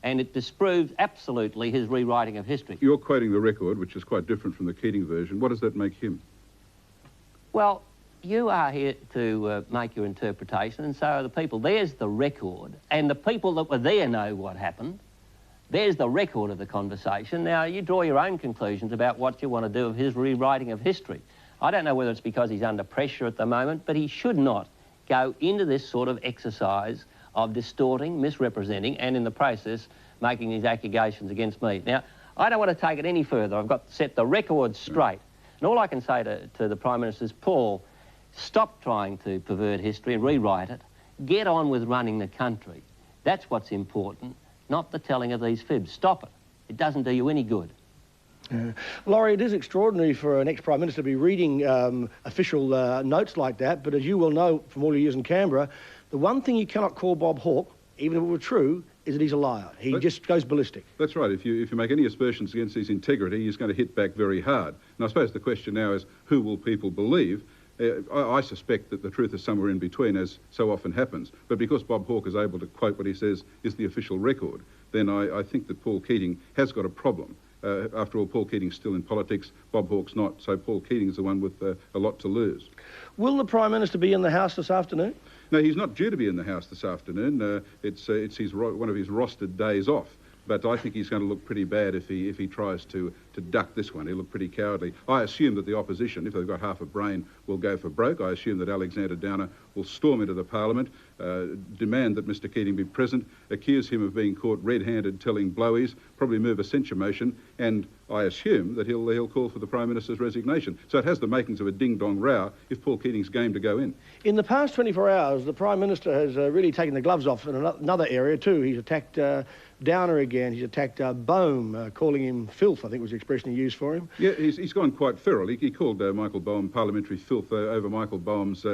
And it disproved absolutely his rewriting of history. You're quoting the record, which is quite different from the Keating version. What does that make him? Well, you are here to make your interpretation, and so are the people. There's the record, and the people that were there know what happened. There's the record of the conversation. Now, you draw your own conclusions about what you want to do of his rewriting of history. I don't know whether it's because he's under pressure at the moment, but he should not go into this sort of exercise of distorting, misrepresenting, and in the process, making these accusations against me. Now, I don't want to take it any further. I've got to set the record straight. And all I can say to the Prime Minister is, Paul, stop trying to pervert history and rewrite it. Get on with running the country. That's what's important, not the telling of these fibs. Stop it. It doesn't do you any good. Laurie, it is extraordinary for an ex-Prime Minister to be reading official notes like that, but as you will know from all your years in Canberra, the one thing you cannot call Bob Hawke, even if it were true, is that he's a liar. He just goes ballistic. That's right. If you make any aspersions against his integrity, he's going to hit back very hard. And I suppose the question now is, who will people believe? I suspect that the truth is somewhere in between, as so often happens. But because Bob Hawke is able to quote what he says is the official record, then I think that Paul Keating has got a problem. After all, Paul Keating's still in politics, Bob Hawke's not, so Paul Keating's the one with a lot to lose. Will the Prime Minister be in the House this afternoon? No, he's not due to be in the House this afternoon. It's one of his rostered days off. But I think he's going to look pretty bad if he tries to duck this one. He'll look pretty cowardly. I assume that the opposition, if they've got half a brain, will go for broke. I assume that Alexander Downer will storm into the Parliament, demand that Mr Keating be present, accuse him of being caught red-handed telling blowies, probably move a censure motion, and I assume that he'll call for the Prime Minister's resignation. So it has the makings of a ding-dong row if Paul Keating's game to go in. In the past 24 hours, the Prime Minister has really taken the gloves off in another area too. He's attacked Downer again. He's attacked Boehm, calling him filth, I think was the expression he used for him. Yeah, he's gone quite feral. He called Michael Boehm parliamentary filth over Michael Boehm's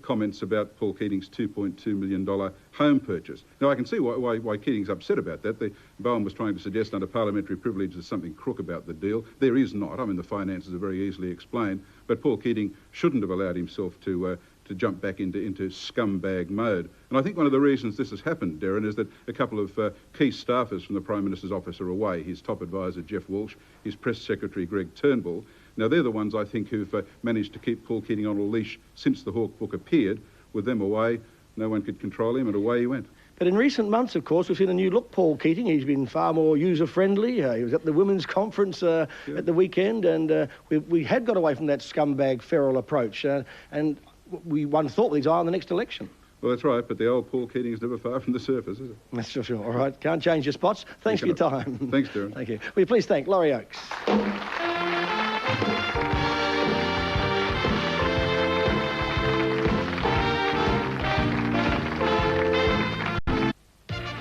comments about Paul Keating's $2.2 million home purchase. Now, I can see why Keating's upset about that. Boehm was trying to suggest under parliamentary privilege there's something crook about the deal. There is not. I mean, the finances are very easily explained. But Paul Keating shouldn't have allowed himself to jump back into scumbag mode. And I think one of the reasons this has happened, Derryn, is that a couple of key staffers from the Prime Minister's office are away. His top advisor, Jeff Walsh, his press secretary, Greg Turnbull. Now, they're the ones, I think, who've managed to keep Paul Keating on a leash since the Hawke book appeared. With them away, no one could control him, and away he went. But in recent months, of course, we've seen a new look, Paul Keating. He's been far more user-friendly. He was at the women's conference at the weekend, and we had got away from that scumbag, feral approach. And one thought with his eye on the next election. Well, that's right, but the old Paul Keating is never far from the surface, is it? That's for sure. All right, can't change your spots. Thanks for your time. Thanks, Derryn. Thank you. Will you please thank Laurie Oakes.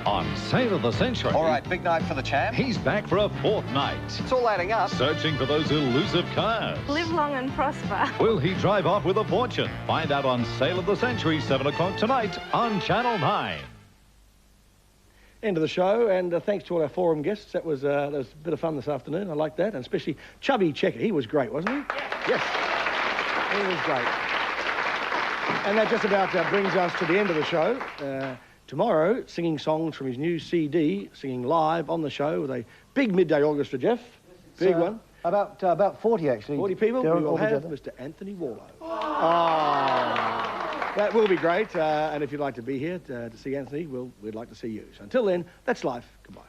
On Sale of the Century. All right, big night for the champ. He's back for a fourth night. It's all adding up. Searching for those elusive cars. Live long and prosper. Will he drive off with a fortune? Find out on Sale of the Century, 7 o'clock tonight on Channel 9. End of the show, and thanks to all our forum guests. That was a bit of fun this afternoon. I like that, and especially Chubby Checker. He was great, wasn't he? Yes. He was great. And that just about brings us to the end of the show. Tomorrow, singing songs from his new CD, singing live on the show with a big midday orchestra, Jeff. Big one. About 40, actually. 40 people. Derryn, We will have altogether. Mr. Anthony Warlow. Oh. That will be great. And if you'd like to be here to see Anthony, we'd like to see you. So until then, that's life. Goodbye.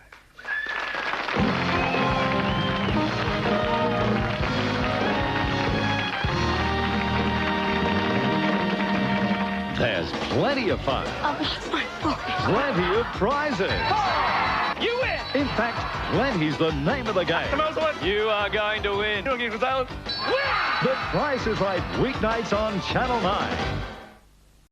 There's plenty of fun. Oh, that's my boy. Plenty of prizes. You win! In fact, plenty's the name of the game. You are going to win. The Price is Right, weeknights on Channel 9.